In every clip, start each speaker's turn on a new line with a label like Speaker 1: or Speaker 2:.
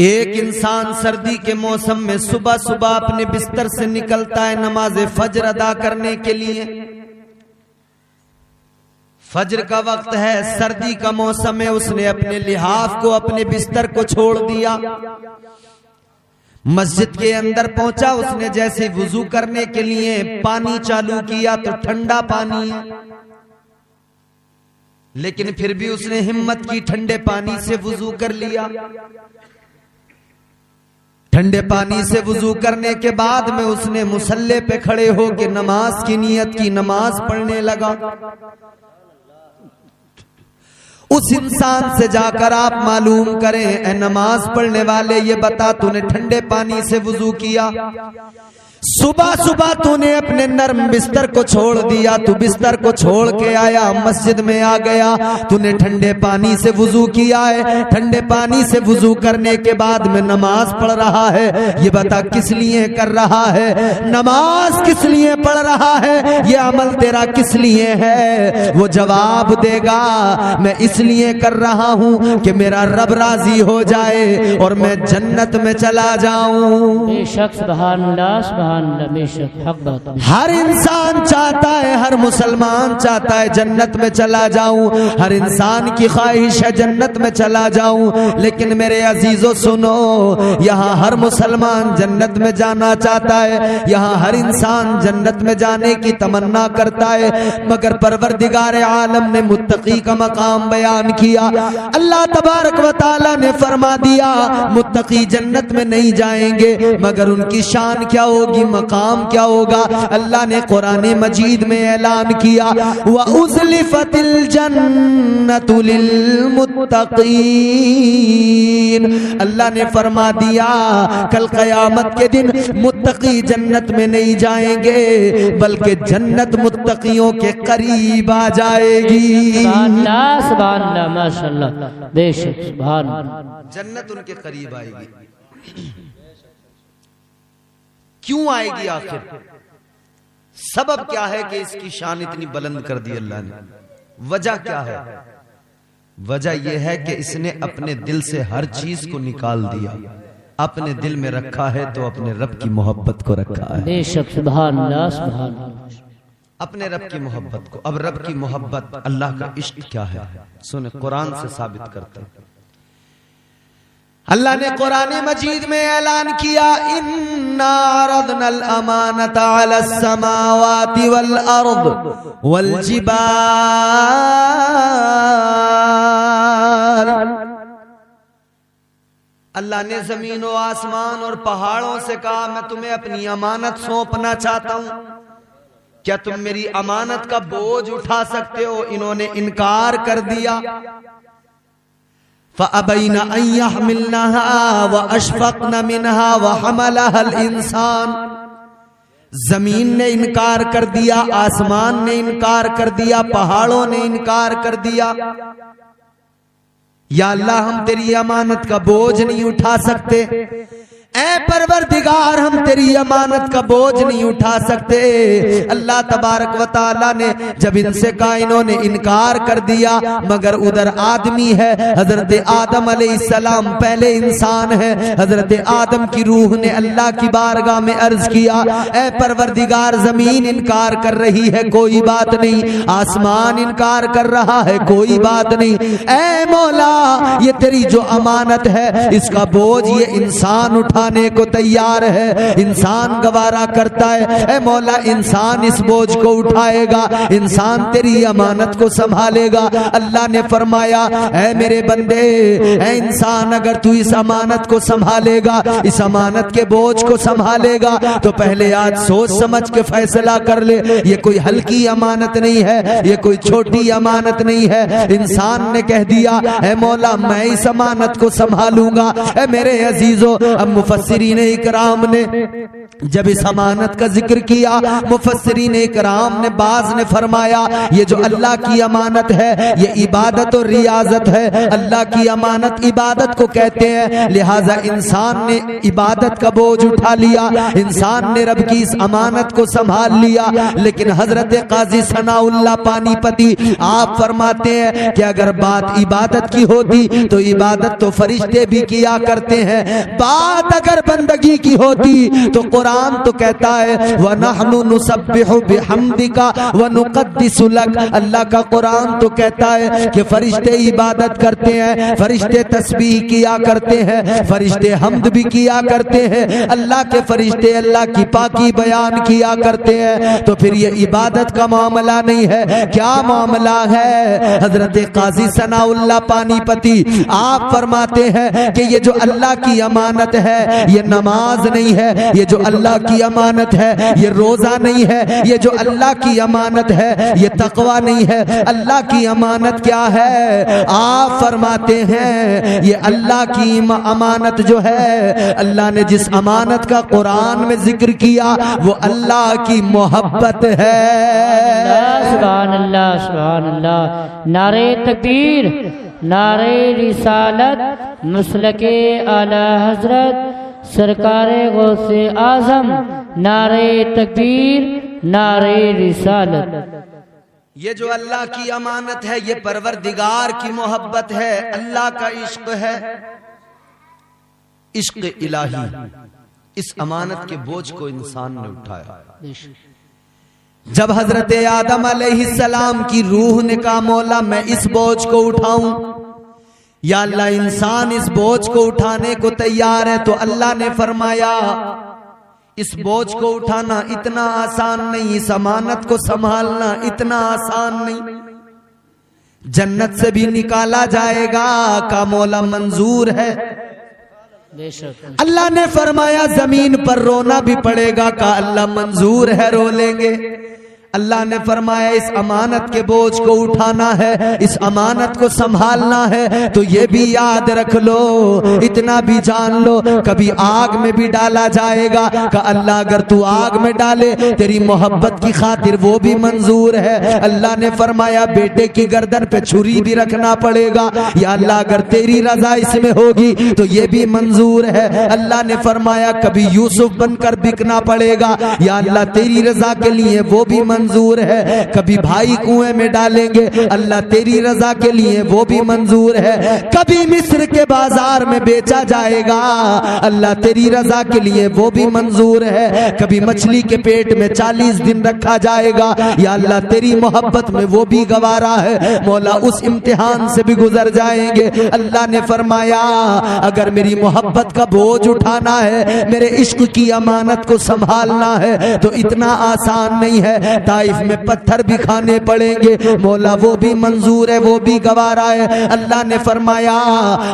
Speaker 1: एक इंसान सर्दी के मौसम में सुबह सुबह अपने बिस्तर से निकलता है नमाज फज्र अदा करने के लिए। फज्र का वक्त है, सर्दी का मौसम है, उसने अपने लिहाफ को, अपने बिस्तर को छोड़ दिया। मस्जिद के अंदर पहुंचा, उसने जैसे वुजू करने के लिए पानी चालू किया तो ठंडा पानी है, लेकिन फिर भी उसने हिम्मत की, ठंडे पानी से वुजू कर लिया। ठंडे पानी से वुजू करने के बाद में उसने मुसल्ले पे खड़े होकर नमाज की नियत की, नमाज पढ़ने लगा। उस इंसान से जाकर आप मालूम करें, ए नमाज पढ़ने वाले, ये बता तूने ठंडे पानी से वुजू किया, सुबह सुबह तूने अपने नर्म बिस्तर को छोड़ दिया, तू बिस्तर को छोड़ के आया, मस्जिद में आ गया, तूने ठंडे पानी से वुजू किया है, ठंडे पानी से वुजू करने के बाद में नमाज पढ़ रहा है, ये बता किस लिए कर रहा है? नमाज किस लिए पढ़ रहा है? ये अमल तेरा किस लिए है? वो जवाब देगा, मैं इसलिए कर रहा हूं कि मेरा रब राजी हो जाए और मैं जन्नत में चला जाऊं।
Speaker 2: बेशक सुभान अल्लाह,
Speaker 1: हर इंसान चाहता है, हर मुसलमान चाहता है जन्नत में चला जाऊं, हर इंसान की ख्वाहिश है जन्नत में चला जाऊं। लेकिन मेरे अजीजों सुनो, यहाँ हर मुसलमान जन्नत में जाना चाहता है, यहाँ हर इंसान जन्नत में जाने की तमन्ना करता है, मगर परवरदिगार आलम ने मुत्तकी का मकाम बयान किया। अल्लाह तबारक व तआला ने फरमा दिया, मुत्तकी जन्नत में नहीं जाएंगे, मगर उनकी शान क्या होगी, मकाम क्या होगा? अल्लाह ने कुरान मजीद में ऐलान किया, व उज़लिफ़तिल जन्नतु लिल मुत्तक़ीन। अल्लाह ने फरमा दिया, कल क़यामत के दिन मुत्तकी जन्नत में नहीं जाएंगे, बल्कि जन्नत मुत्तकियों के करीब आ जाएगी।
Speaker 2: सुभान अल्लाह, माशाअल्लाह, बेशक सुभान,
Speaker 1: जन्नत उनके करीब आएगी। क्यों आएगी आखिर? सबब क्या है कि इसकी शान इतनी बुलंद कर दी अल्लाह ने? वजह क्या है? वजह यह है कि इसने अपने दिल से हर चीज को निकाल दिया, अपने दिल में रखा है तो अपने रब की मोहब्बत को रखा है।
Speaker 2: बेशक सुभान अल्लाह, सुभान अल्लाह,
Speaker 1: अपने रब की मोहब्बत को। अब रब की मोहब्बत, अल्लाह का इश्क क्या है? सुने, कुरान से साबित करते हैं। अल्लाह ने कुरान मजीद में ऐलान किया, इन्ना अरदनल अमानता अलस समावाति वल अर्द वल जिबाल। अल्लाह ने जमीन और आसमान और पहाड़ों से कहा, मैं तुम्हें अपनी अमानत सौंपना चाहता हूं, क्या तुम मेरी अमानत का बोझ उठा सकते हो? इन्होंने इनकार कर दिया। फ़अबैना अन यहमिलनहा व अशफ़क़न मिनहा व हमलहल इंसान। जमीन ने इनकार कर दिया, आसमान ने इनकार कर दिया, पहाड़ों ने इनकार कर दिया। या अल्लाह, हम तेरी अमानत का बोझ नहीं उठा सकते, ऐ परवरदिगार, हम तेरी अमानत का बोझ नहीं उठा सकते। अल्लाह तबारक व तआला ने जब इनसे कहा, इन्होंने इनकार कर दिया, मगर उधर आदमी है, हजरत आदम अलैहिस्सलाम पहले इंसान है। हजरत आदम की रूह ने अल्लाह की बारगाह में अर्ज किया, ऐ परवरदिगार, जमीन इनकार कर रही है, कोई बात नहीं, आसमान इनकार कर रहा है, कोई बात नहीं, ऐ मौला, ये तेरी जो अमानत है, इसका बोझ ये इंसान उठाने को तैयार है, इंसान गवारा करता है। ऐ मौला, इंसान इस बोझ को उठाएगा, इंसान तेरी अमानत को संभालेगा। अल्लाह ने फरमाया, ऐ मेरे बंदे, ऐ इंसान, अगर तू इस अमानत को संभालेगा, इस अमानत के बोझ को संभालेगा, तो पहले आज सोच समझ के फैसला कर ले, ये कोई हल्की अमानत नहीं है, ये कोई छोटी अमानत नहीं है। इंसान ने कह दिया, ऐ मौला, मैं इस अमानत को संभालूंगा। ऐ मेरे अजीजों, अब मुफस्सिरीन इकराम ने जब इस अमानत का जिक्र किया, मुफस्सिरीन इकराम ने बाज ने फरमाया ये जो अल्लाह की अमानत है ये इबादत और रियाजत है। अल्लाह की अमानत इबादत को कहते हैं, लिहाजा इंसान ने इबादत का बोझ उठा लिया, इंसान ने रब की इस अमानत को संभाल लिया। लेकिन हजरत काजी सनाउल्लाह पानीपती आप फरमाते हैं कि अगर बात इबादत की होती तो इबादत तो फरिश्ते भी किया करते हैं, बात अगर बंदगी की होती तो कुरान तो कहता है व नहनु नुसब्बिहु बिहम्दिका व नुक़द्दिसु लक। अल्लाह का कुरान तो कहता है कि फरिश्ते इबादत करते हैं, फरिश्ते तस्बीह किया करते हैं, फरिश्ते हम्द भी किया करते हैं, अल्लाह के फरिश्ते अल्लाह की पाकी बयान किया करते हैं। तो फिर ये इबादत का मामला नहीं है, क्या मामला है? हजरत काजी सनाउल्लाह पानीपती आप फरमाते हैं कि ये जो अल्लाह की अमानत है ये नमाज नहीं है, ये जो अल्लाह की अमानत है ये रोजा नहीं है, ये जो अल्लाह की अमानत है ये तकवा नहीं है। अल्लाह की अमानत क्या है? आप फरमाते हैं ये अल्लाह की अमानत जो है, अल्लाह ने जिस अमानत का कुरान में जिक्र किया वो अल्लाह की मोहब्बत है।
Speaker 2: सुभान अल्लाह, सुभान अल्लाह। नारे तकबीर, नारे रिसालत, मसलके आला हजरत सरकारे गौसे आजम, नारे तकबीर, नारे रिसालत।
Speaker 1: ये जो अल्लाह की अमानत है ये परवरदिगार की मोहब्बत है, अल्लाह का इश्क है, इश्क इलाही। इस अमानत के बोझ को इंसान ने उठाया। जब हजरत आदम अलैहिस्सलाम की रूह ने कहा मौला मैं इस बोझ को उठाऊं, या अल्लाह इंसान इस बोझ को उठाने को तैयार है, तो अल्लाह ने फरमाया इस बोझ को उठाना इतना आसान नहीं, इस अमानत को संभालना इतना आसान नहीं। जन्नत से भी निकाला जाएगा का मौला मंजूर है। अल्लाह ने फरमाया जमीन पर रोना भी पड़ेगा का अल्लाह मंजूर है, रो लेंगे। अल्लाह ने फरमाया इस अमानत के बोझ को उठाना है, इस अमानत को संभालना है, तो ये भी याद रख लो, इतना भी जान लो कभी आग में भी डाला जाएगा का अल्लाह अगर तू आग में डाले तेरी मोहब्बत की खातिर वो भी मंजूर है। अल्लाह ने फरमाया बेटे की गर्दन पे छुरी भी रखना पड़ेगा, या अल्लाह अगर तेरी रजा इसमें होगी तो ये भी मंजूर है। अल्लाह ने फरमाया कभी यूसुफ बनकर बिकना पड़ेगा, या अल्लाह तेरी रजा के लिए वो भी मंजूर है। कभी भाई कुएं में डालेंगे, अल्लाह तेरी रजा के लिए वो भी मंजूर है। कभी मिस्र के बाजार में बेचा जाएगा, अल्लाह तेरी रजा के लिए वो भी मंजूर है। कभी मछली के पेट में 40 दिन रखा जाएगा, या अल्लाह तेरी मोहब्बत में वो भी गवारा है। मौला उस इम्तिहान से भी गुजर जाएंगे। अल्लाह ने फरमाया अगर मेरी मोहब्बत का बोझ उठाना है, मेरे इश्क की अमानत को संभालना है तो इतना आसान नहीं है। ताइफ में पत्थर भी खाने पड़ेंगे, मौला वो भी मंजूर है, वो भी गवारा है। अल्लाह ने फरमाया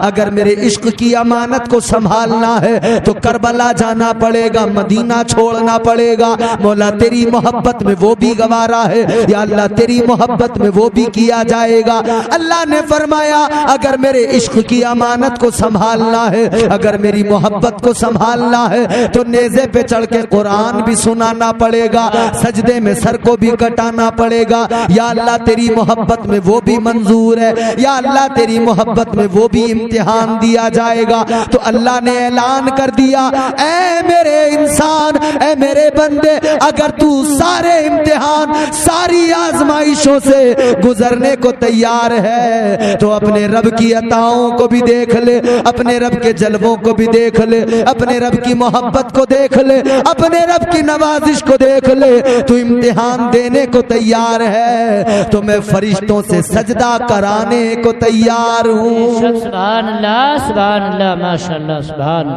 Speaker 1: अगर मेरे इश्क की अमानत को संभालना है तो करबला जाना पड़ेगा, मदीना छोड़ना पड़ेगा, मौला तेरी मोहब्बत में वो भी गवारा है, या अल्लाह तेरी मोहब्बत में वो भी किया जाएगा। अल्लाह ने फरमाया अगर मेरे इश्क की अमानत को संभालना है, अगर मेरी मोहब्बत को संभालना है तो नेज़े पे चढ़ के कुरान भी सुनाना पड़ेगा, सजदे में सर को भी कटाना पड़ेगा, या अल्लाह तेरी मोहब्बत में वो भी मंजूर है, या अल्लाह तेरी मोहब्बत में वो भी इम्तिहान दिया जाएगा। तो अल्लाह ने ऐलान कर दिया ऐ मेरे इंसान, ऐ मेरे बंदे, अगर तू सारे इम्तिहान सारी आजमाइशों से गुजरने को तैयार है तो अपने रब की अताओं को भी देख ले, अपने रब के जलवों को भी देख ले, अपने रब की मोहब्बत को देख ले, अपने रब की नवाजिश को देख ले। तू इम्तिहान देने को तैयार है तो मैं फरिश्तों से सजदा कराने को तैयार हूँ।
Speaker 2: सुभान अल्लाह, सुभान अल्लाह, माशाअल्लाह, सुभान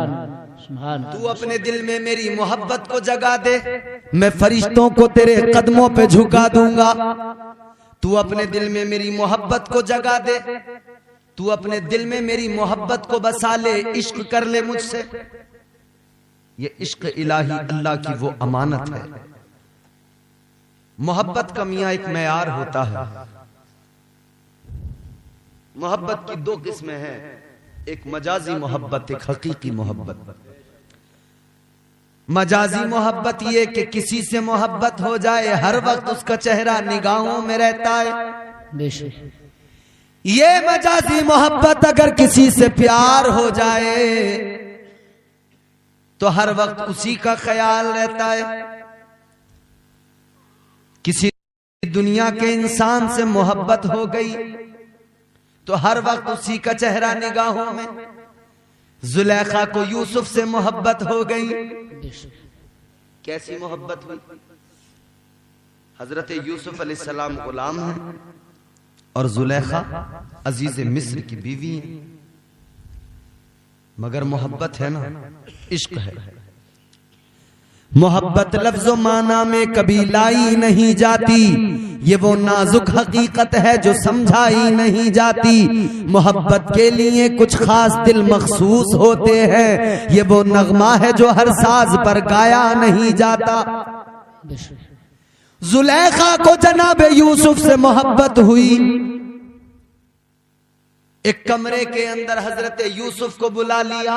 Speaker 2: सुभान।
Speaker 1: तू अपने दिल में मेरी मोहब्बत को जगा दे, मैं फरिश्तों को तेरे कदमों पे झुका दूंगा। तू अपने दिल में मेरी मोहब्बत को जगा दे, तू अपने दिल में मेरी मोहब्बत को बसा ले, इश्क कर ले मुझसे। ये इश्क इलाही अल्लाह की वो अमानत है। मोहब्बत का मियाँ एक मेयार होता है। मोहब्बत की दो किस्में हैं, एक मजाजी मोहब्बत, एक हकीकी मोहब्बत। मजाजी मोहब्बत ये कि किसी से मोहब्बत हो जाए हर वक्त उसका चेहरा निगाहों में रहता है।
Speaker 2: बेशक।
Speaker 1: ये मजाजी मोहब्बत अगर किसी से प्यार हो जाए तो हर वक्त उसी का ख्याल रहता है। किसी दुनिया के इंसान से मोहब्बत हो गई तो हर वक्त उसी का चेहरा निगाहों में। जुलेखा को यूसुफ से मोहब्बत हो गई। कैसी मोहब्बत हुई? हजरत यूसुफ अलैहिस्सलाम गुलाम है और जुलेखा अजीज मिस्र की बीवी है, मगर मोहब्बत है ना, इश्क है। मोहब्बत लफ्ज़ो माना में कभी लाई नहीं जाती, ये वो नाजुक हकीकत है जो समझाई नहीं जाती। मोहब्बत के लिए कुछ खास दिल मखसूस होते हैं, ये वो नगमा है जो हर साज पर गाया नहीं जाता। जुलेखा को जनाब यूसुफ से मोहब्बत हुई। एक कमरे के अंदर हजरत यूसुफ को बुला लिया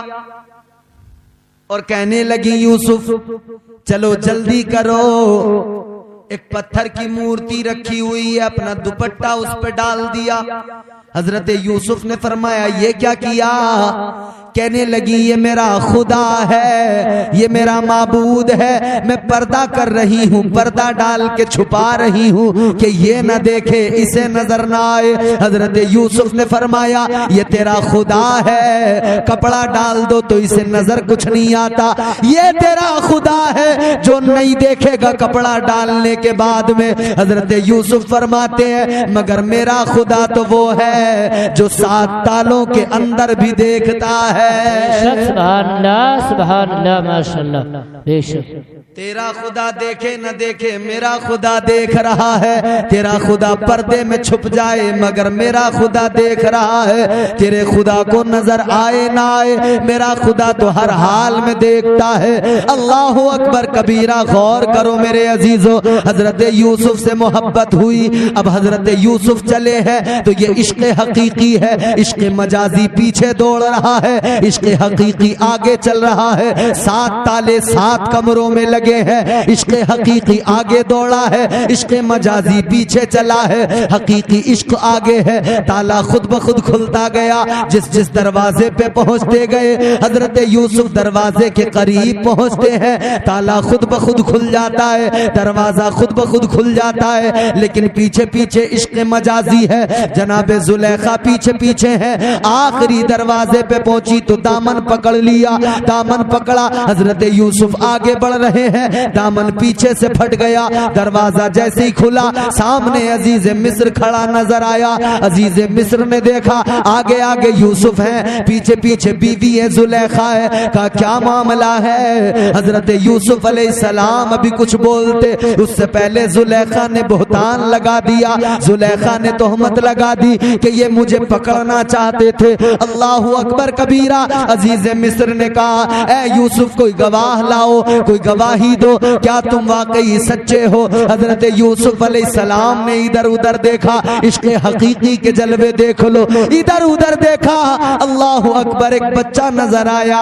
Speaker 1: और कहने लगी, यूसुफ चलो जल्दी करो, एक पत्थर की मूर्ति रखी हुई है, अपना दुपट्टा उस पर डाल दिया। हजरत यूसुफ ने फरमाया, ये क्या किया? कहने लगी, ये मेरा खुदा है, ये मेरा माबूद है, मैं पर्दा कर रही हूँ, पर्दा डाल के छुपा रही हूँ कि ये न देखे, इसे नजर ना आए। हजरत यूसुफ ने फरमाया, ये तेरा खुदा है, कपड़ा डाल दो तो इसे नजर कुछ नहीं आता। ये तेरा खुदा है जो नहीं देखेगा कपड़ा डालने के बाद में। हजरत यूसुफ फरमाते हैं, मगर मेरा खुदा तो वो है जो 7 तालों के अंदर भी देखता है।
Speaker 2: सुभान अल्लाह माशाअल्लाह। बेशक।
Speaker 1: तेरा खुदा देखे न देखे, मेरा खुदा देख रहा है। तेरा खुदा पर्दे में छुप जाए मगर मेरा खुदा देख रहा है। तेरे खुदा को नजर आए ना आए, मेरा खुदा तो हर हाल में देखता है। अल्लाह अकबर कबीरा। गौर करो मेरे अजीजों, हजरत यूसुफ से मोहब्बत हुई। अब हजरत यूसुफ चले हैं तो ये इश्क हकीकी है, इश्क मजाजी पीछे दौड़ रहा है, इश्क हकीकी आगे चल रहा है। 7 ताले 7 कमरों में लगे हैं, इश्क हकीकी आगे दौड़ा है, इश्क मजाजी पीछे चला है। हकीकी इश्क आगे है, ताला खुद ब खुद खुलता गया। जिस जिस दरवाजे पे पहुंचते गए, हजरत यूसुफ दरवाजे के करीब पहुंचते हैं, ताला खुद ब खुद खुल जाता है, दरवाजा खुद ब खुद खुल जाता है। लेकिन पीछे पीछे इश्क मजाजी है। जनाब जुलेखा पीछे पीछे है। आखिरी दरवाजे पे पहुंची तो दामन पकड़ लिया, दामन पकड़ा। हजरत यूसुफ आगे बढ़ रहे हैं, दामन पीछे से फट गया। दरवाजा जैसे ही खुला, सामने अजीज मिस्र खड़ा नजर आया। अजीज मिस्र ने देखा आगे आगे यूसुफ है, पीछे पीछे बीवी है, जुलेखा है। का क्या मामला है? हजरत यूसुफ अलैहिस्सलाम अभी कुछ बोलते उससे पहले जुलेखा ने बहतान लगा दिया। जुलेखा ने तोहमत लगा दी कि ये मुझे पकड़ना चाहते थे। अल्लाह अकबर कबीरा। अजीज मिस्र ने कहा, ए यूसुफ कोई गवाह लाओ, कोई गवाही दो, क्या तुम वाकई सच्चे हो? हजरत यूसुफ अलैहिस्सलाम ने इधर उधर देखा, इश्क हकीकी के जलवे देख लो। इधर उधर देखा, अल्लाह अकबर, एक बच्चा नजर आया,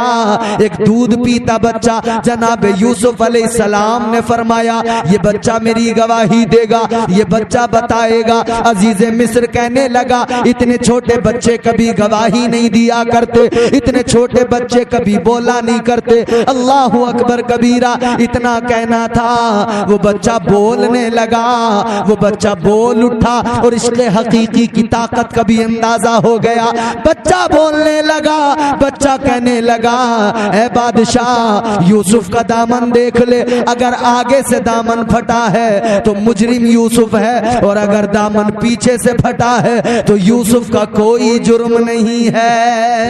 Speaker 1: एक दूध पीता बच्चा। जनाब यूसुफ अलैहिस्सलाम ने फरमाया, ये बच्चा मेरी गवाही देगा, ये बच्चा बताएगा। अजीज मिस्र कहने लगा, इतने छोटे बच्चे कभी गवाही नहीं दिया करते, इतने छोटे बच्चे कभी बोला नहीं करते। अल्लाह अकबर कबीरा। इतना कहना था, वो बच्चा बोलने लगा, वो बच्चा बोल उठा और इश्क़ हकीकी की ताकत का भी अंदाजा हो गया। बच्चा बोलने लगा, बच्चा कहने लगा, ऐ बादशाह यूसुफ का दामन देख ले, अगर आगे से दामन फटा है तो मुजरिम यूसुफ है, और अगर दामन पीछे से फटा है तो यूसुफ का कोई जुर्म नहीं है।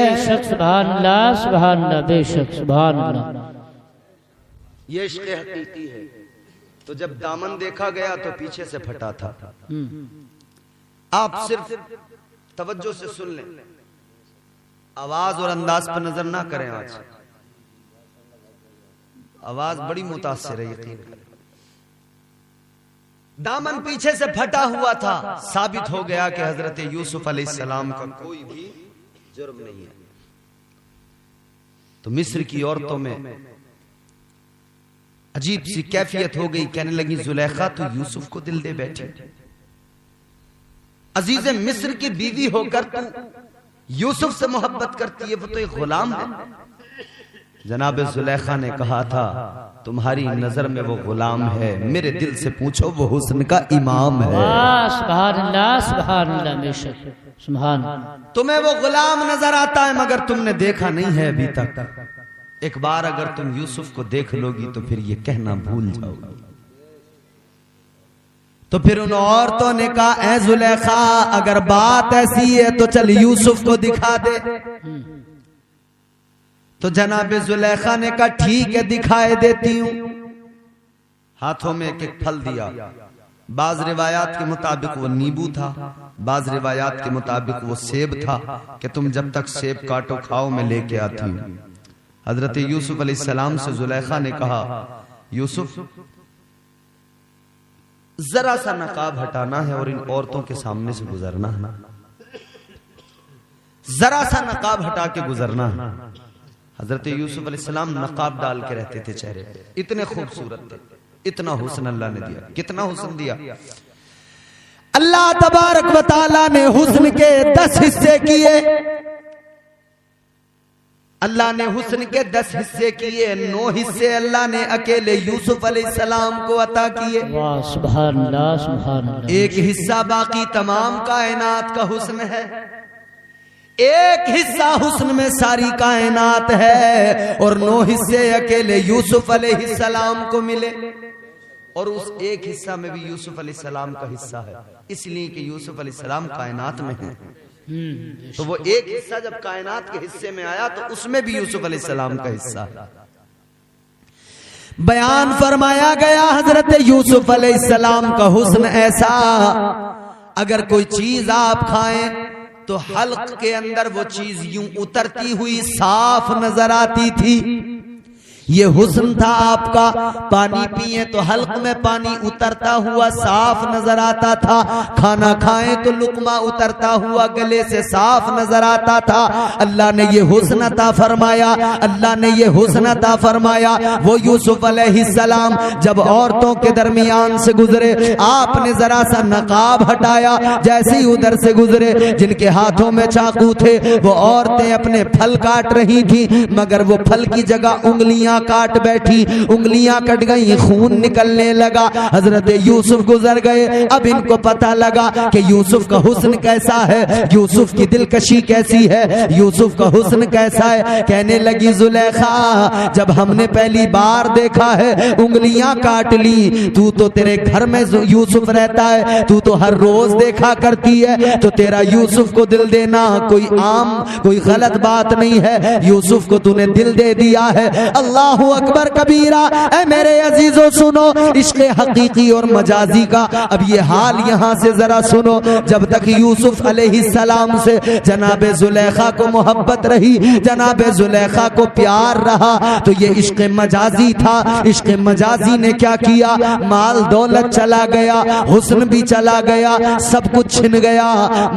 Speaker 2: बेशक सुभान अल्लाह, सुभान अल्लाह, बेशक सुभान अल्लाह।
Speaker 1: ये इश्क़ हकीकी है। तो जब दामन देखा गया तो पीछे से फटा था। आप सिर्फ तवज्जो से सुन लें, आवाज और अंदाज पर नजर ना करें। आज आवाज बड़ी मुतासिर है, यकीन करें। दामन पीछे से फटा हुआ था, साबित हो गया कि हजरत यूसुफ अलैहिस्सलाम का कोई भी जुर्म नहीं है। तो मिस्र की औरतों में अजीब सी कैफियत हो गई। कहने लगी जुलेखा तो यूसुफ को दिल दे बैठी, अजीज मिस्र की बीवी होकर तू यूसुफ से मोहब्बत करती है, वो तो एक गुलाम है। जनाब जुलेखा ने कहा था तुम्हारी नजर में वो गुलाम है, मेरे दिल से पूछो वो हुस्न का इमाम है।
Speaker 2: सुभान अल्लाह, सुभान अल्लाह, बेशक सुभान।
Speaker 1: तुम्हें वो गुलाम नजर आता है मगर तुमने देखा नहीं है अभी तक। एक बार अगर तुम यूसुफ को देख लोगी तो फिर ये कहना भूल जाओगी। तो फिर उन औरतों ने कहा, ए जुलेखा अगर बात ऐसी है तो चल यूसुफ को दिखा दे। तो जनाब जुलेखा ने कहा ठीक है दिखाए देती हूं। हाथों में एक एक फल दिया। बाज रिवायात के मुताबिक वो नींबू था, बाज रिवायात के मुताबिक वो सेब था कि तुम जब तक सेब काटो खाओ मैं लेके आती हूं। हजरत यूसुफ अलैहिस्सलाम से जुलेखा ने कहा, यूसुफ जरा सा नकाब हटाना है और इन औरतों के सामने से गुजरना है, जरा सा नकाब हटा के गुजरना है। हजरत यूसुफ अलैहिस्सलाम नकाब डाल के रहते थे चेहरे पे, इतने खूबसूरत थे, इतना हुस्न अल्लाह ने दिया। कितना हुस्न दिया अल्लाह तबारक व तआला ने। हुस्न के 10 हिस्से किए अल्लाह ने, हुस्न के 10 हिस्से किए, 9 हिस्से अल्लाह ने अकेले यूसुफ अलैहिस्सलाम को अता किए।
Speaker 2: वाह सुभान अल्लाह, सुभान अल्लाह।
Speaker 1: एक हिस्सा बाकी तमाम कायनात का हुस्न है, एक हिस्सा हुस्न में सारी कायनात है और 9 हिस्से अकेले यूसुफ अलैहिस्सलाम को मिले। और उस एक हिस्सा में भी यूसुफ अलैहिस्सलाम का हिस्सा है, इसलिए कि यूसुफ अलैहिस्सलाम कायनात में है। तो वो एक हिस्सा जब कायनात के हिस्से में आया तो उसमें भी यूसुफ अलैहिस्सलाम का हिस्सा है। बयान फरमाया गया हजरत यूसुफ अलैहिस्सलाम का हुस्न ऐसा, अगर कोई चीज आप खाएं तो हल्क के अंदर वो चीज यूं उतरती हुई साफ नजर आती थी। ये हुस्न था आपका। पानी पिए तो हल्क में पानी उतरता हुआ साफ नजर आता था, खाना खाएं तो लुकमा उतरता हुआ गले से साफ नजर आता था। अल्लाह ने ये हुस्न अता फरमाया, अल्लाह ने ये हुस्न अता फरमाया। वो यूसुफ अलैहिस्सलाम जब औरतों के दरमियान से गुजरे, आपने जरा सा नकाब हटाया, जैसे ही उधर से गुजरे जिनके हाथों में चाकू थे वो औरतें अपने फल काट रही थी, मगर वो फल की जगह उंगलियां काट बैठी, उंगलियां कट गई, खून निकलने लगा। हजरत यूसुफ गुजर गए। अब इनको पता लगा कि यूसुफ का हुस्न कैसा है, यूसुफ की दिलकशी कैसी है, यूसुफ का हुस्न कैसा है। कहने लगी जुलेखा जब हमने पहली बार देखा है उंगलियां काट ली, तू तो तेरे घर में यूसुफ रहता है, तू तो हर रोज देखा करती है, तो तेरा यूसुफ को दिल देना कोई आम कोई गलत बात नहीं है। यूसुफ को तूने दिल दे दिया है। अल्लाहू अकबर कबीरा। ऐ मेरे अजीजों सुनो इश्क़ हकीकी और मजाजी का अब ये हाल यहाँ से जरा सुनो। जब तक यूसुफ अलैहिस्सलाम से जनाबे जुलेखा को मोहब्बत रही, जनाबे जुलेखा को प्यार रहा, तो ये इश्क़ मजाजी था। इश्क़ मजाजी ने क्या किया, माल दौलत चला गया, हुस्न भी चला गया, सब कुछ छिन गया,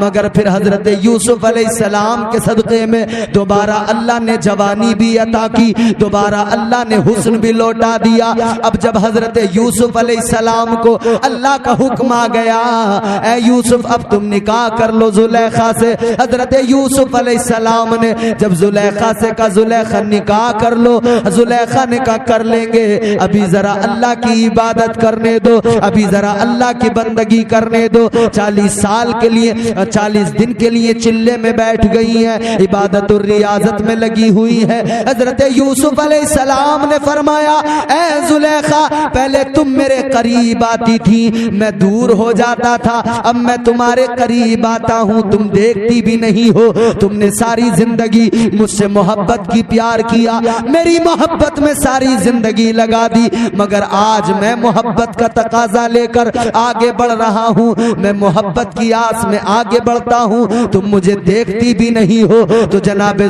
Speaker 1: मगर फिर हजरत यूसुफ अलैहिस्सलाम के सदक़े में दोबारा अल्लाह ने जवानी भी अता की, दोबारा अल्लाह ने हुस्न भी लौटा दिया। अब जब हजरत यूसुफ अलैहिस्सलाम को अल्लाह का हुक्म आ गया, ऐ यूसुफ अब तुम निकाह कर लो जुलेखा से। हजरत यूसुफ अलैहिस्सलाम ने जब जुलेखा से कहा जुलेखा निकाह कर लो, जुलेखा ने कहा कर लेंगे, अभी जरा अल्लाह की इबादत करने दो, अभी जरा अल्लाह की बंदगी करने दो। 40 साल के लिए 40 दिन के लिए चिल्ले में बैठ गई है, इबादत और रियाजत में लगी हुई है। हजरत यूसुफ अलैहिस्सलाम ने फरमाया, ऐ जुलेखा पहले तुम मेरे करीब आती थी, मैं दूर हो जाता था, अब मैं तुम्हारे करीब आता हूँ, तुम देखती भी नहीं हो। तुमने सारी जिंदगी मुझसे मोहब्बत की, प्यार किया, मेरी मोहब्बत में सारी जिंदगी लगा दी, मगर आज मैं मोहब्बत का तकाजा लेकर आगे बढ़ रहा हूँ, मैं मोहब्बत की आस में आगे बढ़ता हूँ, तुम मुझे देखती भी नहीं हो। तो जनाबे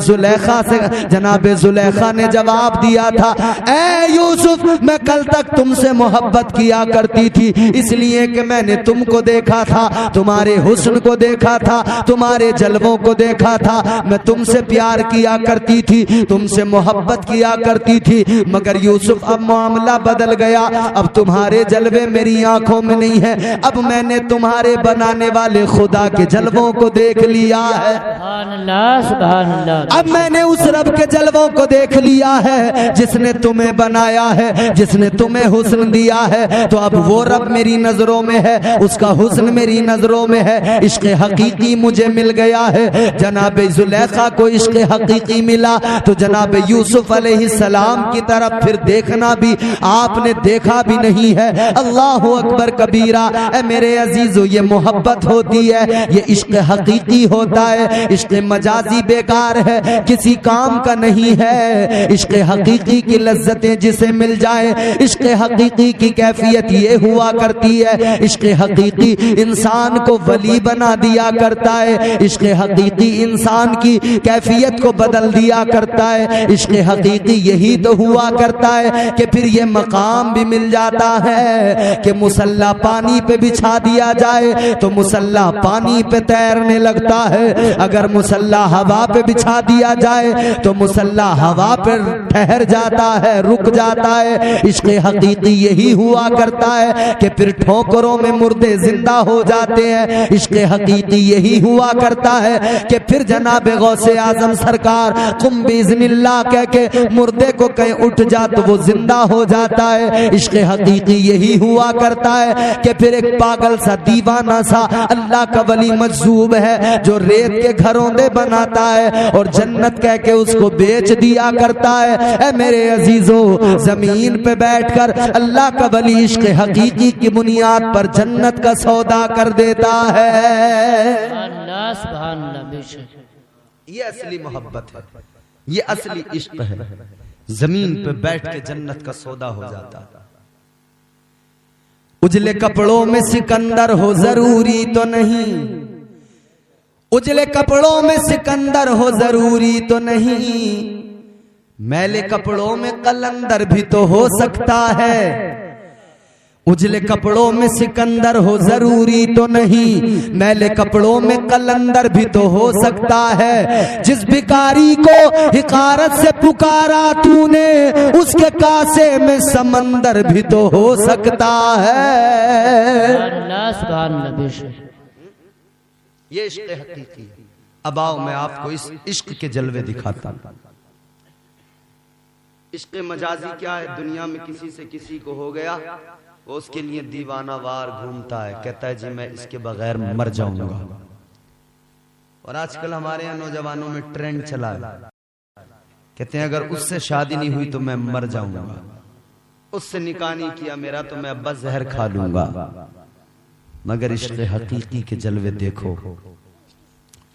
Speaker 1: जुलेखा ने जवाब दिया, दिया था, ऐ यूसुफ मैं कल तक तुमसे मोहब्बत किया करती थी, इसलिए कि मैंने तुमको देखा था, तुम्हारे हुस्न को देखा था, तुम्हारे जलवों को देखा था, मैं तुमसे प्यार किया करती थी, तुमसे मोहब्बत किया करती थी। मगर यूसुफ अब मामला बदल गया, अब तुम्हारे जलवे मेरी आंखों में नहीं है, अब मैंने तुम्हारे बनाने वाले खुदा के जलवों को देख लिया है।
Speaker 2: सुभान अल्लाह, सुभान अल्लाह।
Speaker 1: अब मैंने उस रब के जलवों को देख लिया है जिसने तुम्हें बनाया है, जिसने तुम्हें हुस्न दिया है, तो अब वो रब मेरी नजरों में है, उसका हुस्न मेरी नजरों में है। इश्क हकीकी मुझे मिल गया है। जनाब जुलेखा को इश्क हकीकी मिला तो जनाब यूसुफ अलैहिस्सलाम की तरफ फिर देखना भी आपने देखा भी नहीं है। अल्लाह अकबर कबीरा। ए मेरे अजीजों, ये मोहब्बत होती है, ये इश्क हकीकी होता है। इश्क मजाजी बेकार है, किसी काम का नहीं है। इश्क हकीकी की लज्जतें जिसे मिल जाए, इश्क हकीकी की कैफियत ये हुआ करती है। इश्क हकीकी इंसान को वली बना दिया करता है, इश्क हकीकी इंसान की कैफियत को बदल दिया करता है। इश्क हकीकी यही तो हुआ करता है कि फिर ये मकाम भी मिल जाता है कि मुसल्ला पानी पे बिछा दिया जाए तो मुसल्ला पानी पे तैरने लगता है, अगर मुसल्ला हवा पे बिछा दिया जाए तो मुसल्ला हवा पे ठहर जाता है, रुक जाता है। इश्क हकीकी यही हुआ करता है कि फिर ठोकरों में मुर्दे जिंदा हो जाते हैं। इश्क हकीकी यही हुआ करता है कि फिर जनाब गौसे आजम सरकार कुम बिइज़्निल्लाह कह के मुर्दे को कहीं उठ जा तो वो जिंदा हो जाता है। इश्क हकीकी यही हुआ करता है कि फिर एक पागल सा दीवाना सा अल्लाह का वली मजजूब है जो रेत के घरौंदे बनाता है और जन्नत कह के उसको बेच दिया करता है। ऐ मेरे अजीजों, जमीन पे बैठकर अल्लाह का वली इश्क हकीकी की बुनियाद पर जन्नत का सौदा कर देता है।
Speaker 2: अल्लाह, सुभान अल्लाह। बेशक
Speaker 1: ये असली मोहब्बत है, ये असली इश्क है। जमीन पे बैठ के जन्नत का सौदा हो जाता है। उजले कपड़ों में सिकंदर हो जरूरी तो नहीं, उजले कपड़ों में सिकंदर हो जरूरी तो नहीं, मैले कपड़ों में कलंदर भी तो हो सकता है। उजले कपड़ों में सिकंदर हो जरूरी तो नहीं, मैले कपड़ों में कलंदर भी तो हो सकता है। जिस भिखारी को हिकारत से पुकारा तूने, उसके कासे में समंदर भी तो हो सकता है।
Speaker 2: अल्लाह, सुभान अल्लाह। बेशक
Speaker 1: ये इश्क हकीकी। अब आओ मैं आपको इस इश्क के जलवे दिखाता हूं। इश्क मजाजी क्या है? दुनिया में किसी से किसी को हो गया, वो उसके लिए दीवाना वार घूमता है, कहता है जी मैं इसके बगैर मर जाऊंगा। और आजकल हमारे यहाँ नौजवानों में ट्रेंड चला है, कहते हैं अगर उससे शादी नहीं हुई तो मैं मर जाऊंगा, उससे निकाह नहीं किया मेरा तो मैं अब्बा जहर खा लूंगा। मगर इश्क हकीकी के जलवे देखो।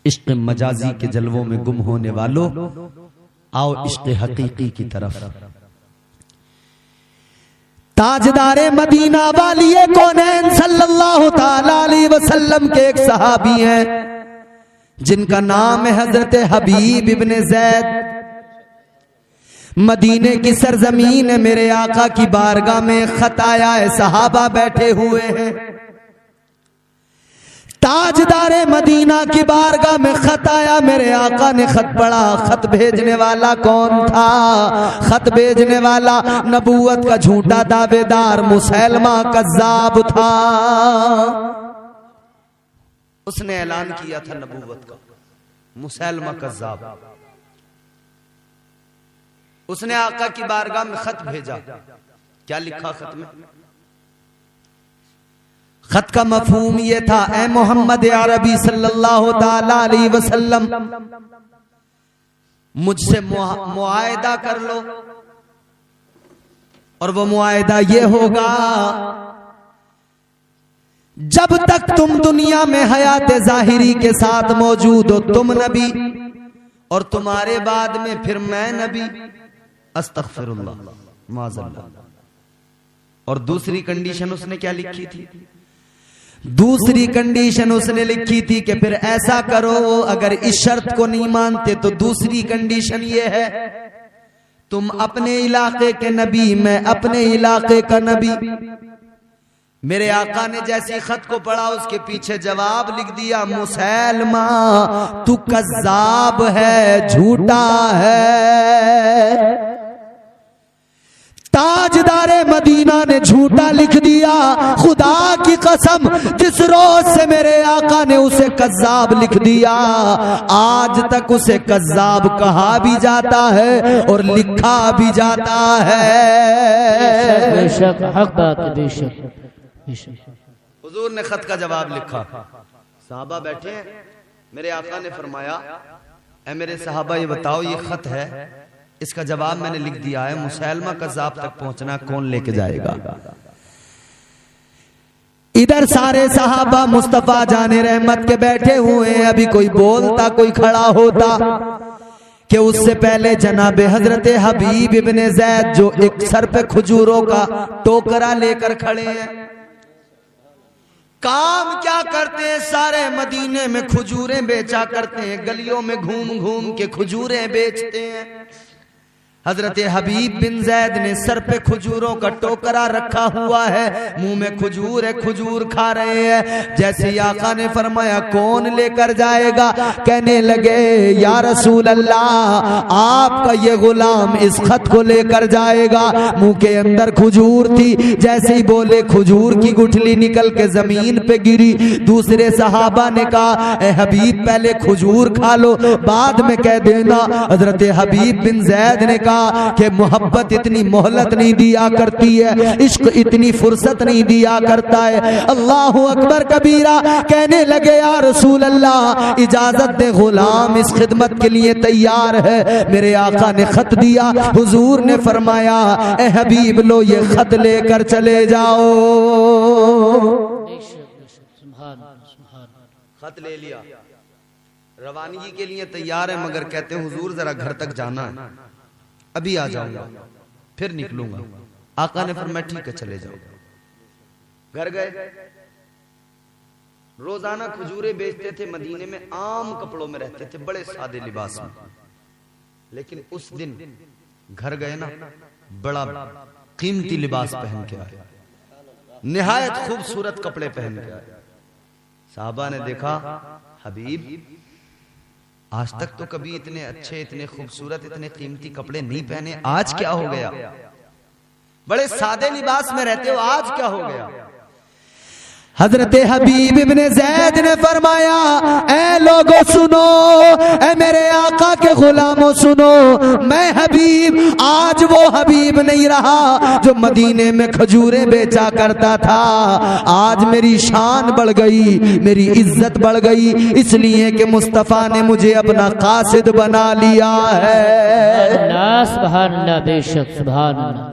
Speaker 1: इश्क मजाजी के जलवों में गुम होने वालों, आओ इश्क हकीकी की तरफ। ताजदारे मदीना वालिए कौनैन सल्लल्लाहु ताला अलैहि वसल्लम के एक सहाबी हैं जिनका नाम है हजरत हबीब इब्ने ज़ैद। मदीने की सरजमीन है, मेरे आका की बारगाह में खत आया है, सहाबा बैठे हुए हैं। ताजदारे मदीना की बारगाह में खत आया, मेरे आका ने खत पढ़ा। खत भेजने वाला कौन था? खत भेजने वाला नबूवत का झूठा दावेदार मुसैलमा कज़्ज़ाब था। उसने ऐलान किया था नबूवत का, मुसैलमा कज़्ज़ाब। उसने आका की बारगाह में खत भेजा। क्या लिखा खत में? खत का मफहूम ये था, ए मोहम्मद अरबी सल्लल्लाहु ताला अलैहि वसल्लम, मुझसे मुआहिदा कर लो। और वो मुआहिदा ये होगा, जब तक तुम दुनिया में हयात जाहिरी के साथ मौजूद हो तुम नबी, और तुम्हारे बाद में फिर मैं नबी। अस्तगफिरुल्लाह, माज़अल्लाह। और दूसरी कंडीशन उसने क्या लिखी थी? दूसरी कंडीशन उसने लिखी थी कि फिर ऐसा करो, अगर इस शर्त को नहीं मानते तो दूसरी कंडीशन ये है, तुम अपने इलाके के नबी, मैं अपने इलाके का नबी। मेरे आका ने जैसी खत को पढ़ा उसके पीछे जवाब लिख दिया, मुसैलमा तू कज़्ज़ाब है, झूठा है। ताजदारे मदीना ने झूठा लिख दिया। खुदा की कसम, जिस रोज से मेरे आका ने उसे कज़्ज़ाब लिख दिया, आज तक उसे कज़्ज़ाब कहा भी जाता है और लिखा भी जाता है।
Speaker 2: बेशक हक बात है, बेशक बेशक।
Speaker 1: हुजूर ने खत का जवाब लिखा, सहाबा बैठे हैं। मेरे आका ने फरमाया, ऐ मेरे सहाबा ये बताओ, ये खत है, इसका जवाब मैंने लिख दिया है, मुसैलमा कज़्ज़ाब तक पहुंचना कौन लेके जाएगा? इधर सारे सहाबा मुस्तफा जाने रहमत के बैठे हुए हैं। अभी कोई बोलता, कोई खड़ा होता कि उससे पहले जनाबे हजरत हबीब इब्ने ज़ैद जो एक सर पे खजूरों का टोकरा लेकर खड़े हैं। काम क्या करते हैं? सारे मदीने में खजूरें बेचा करते हैं, गलियों में घूम घूम के खजूरें बेचते हैं। हजरत हबीब बिन ज़ैद ने सर पे खजूरों का टोकरा रखा हुआ है, मुंह में खजूर है, खजूर खा रहे हैं। जैसे आका ने फरमाया कौन लेकर जाएगा? कहने लगे या रसूल अल्लाह, आपका ये गुलाम इस खत को लेकर जाएगा। मुंह के अंदर खजूर थी, जैसे ही बोले खजूर की गुठली निकल के जमीन पे गिरी। दूसरे सहाबा ने कहा ए हबीब पहले खजूर खा लो, बाद में कह देना। हजरत हबीब बिन ज़ैद ने कहा कि मोहब्बत इतनी मोहलत नहीं दिया करती है, इश्क इतनी फुर्सत नहीं दिया करता है। अल्लाहु अकबर कबीरा। कहने लगे या रसूल अल्लाह, इजाजत दे, गुलाम इस खिदमत के लिए तैयार है। मेरे आका ने खत दिया, हुजूर ने फरमाया ए हबीब लो ये खत लेकर चले जाओ। खत ले लिया, रवानगी के लिए तैयार है, मगर कहते हैं हुजूर जरा घर तक जाना है, अभी आ जाऊंगा, फिर निकलूंगा। आका ने फरमाया ठीक है चले जाओ। घर गए, रोजाना खजूरें बेचते थे, मदीने में आम कपड़ों में रहते थे, बड़े सादे लिबास में। लेकिन उस दिन घर गए ना, बड़ा कीमती लिबास पहन के आए, निहायत खूबसूरत कपड़े पहन के आए। साहबा ने देखा हबीब आज तक तो कभी इतने अच्छे, इतने खूबसूरत, इतने कीमती कपड़े नहीं पहने, आज क्या हो गया? बड़े सादे लिबास में रहते हो, आज क्या हो गया? हजरत हबीब इब्ने ज़ैद ने फरमाया ऐ लोगों सुनो, ऐ मेरे आका के गुलामों सुनो, मैं हबीब आज वो हबीब नहीं रहा जो मदीने में खजूरें बेचा करता था। आज मेरी शान बढ़ गई, मेरी इज्जत बढ़ गई, इसलिए कि मुस्तफा ने मुझे अपना कासिद बना लिया है।
Speaker 2: सुभान अल्लाह, बेशक सुभान अल्लाह।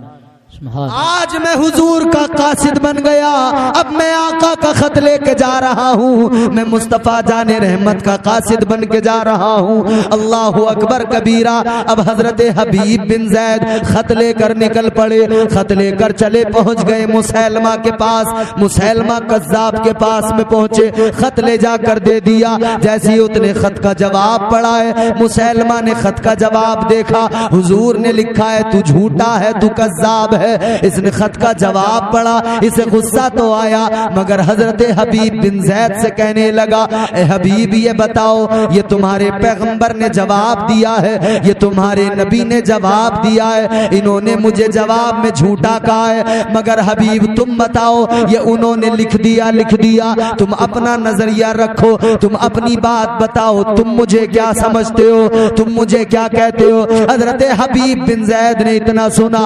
Speaker 1: आज मैं हुजूर का कासिद बन गया। अब मैं आका का खत लेके जा रहा हूँ, मैं मुस्तफा जाने रहमत का कासिद बन के जा रहा हूँ। अल्लाहु अकबर कबीरा। अब हजरत हबीब बिन ज़ैद खत लेकर निकल पड़े, खत लेकर चले, पहुंच गए मुसैलमा के पास। मुसैलमा कज़्ज़ाब के पास में पहुंचे, खत ले जाकर दे दिया। जैसे ही उसने खत का जवाब पढ़ा है, मुसैलमा ने खत का जवाब देखा, हुजूर ने लिखा है तू झूठा है, तू कज़्ज़ाब है। इसने खत का जवाब पढ़ा, इसे गुस्सा तो आया, मगर हजरत हबीब बिन ज़ैद से कहने लगा ए हबीब ये बताओ, ये तुम्हारे पैगंबर ने जवाब दिया है, ये तुम्हारे नबी ने जवाब दिया है, इन्होंने मुझे जवाब में झूठा कहा है, मगर हबीब तुम बताओ ये उन्होंने लिख दिया, तुम अपना नजरिया रखो, तुम अपनी बात बताओ, तुम मुझे क्या समझते हो, तुम मुझे क्या कहते हो? हजरत हबीब बिन ज़ैद ने इतना सुना,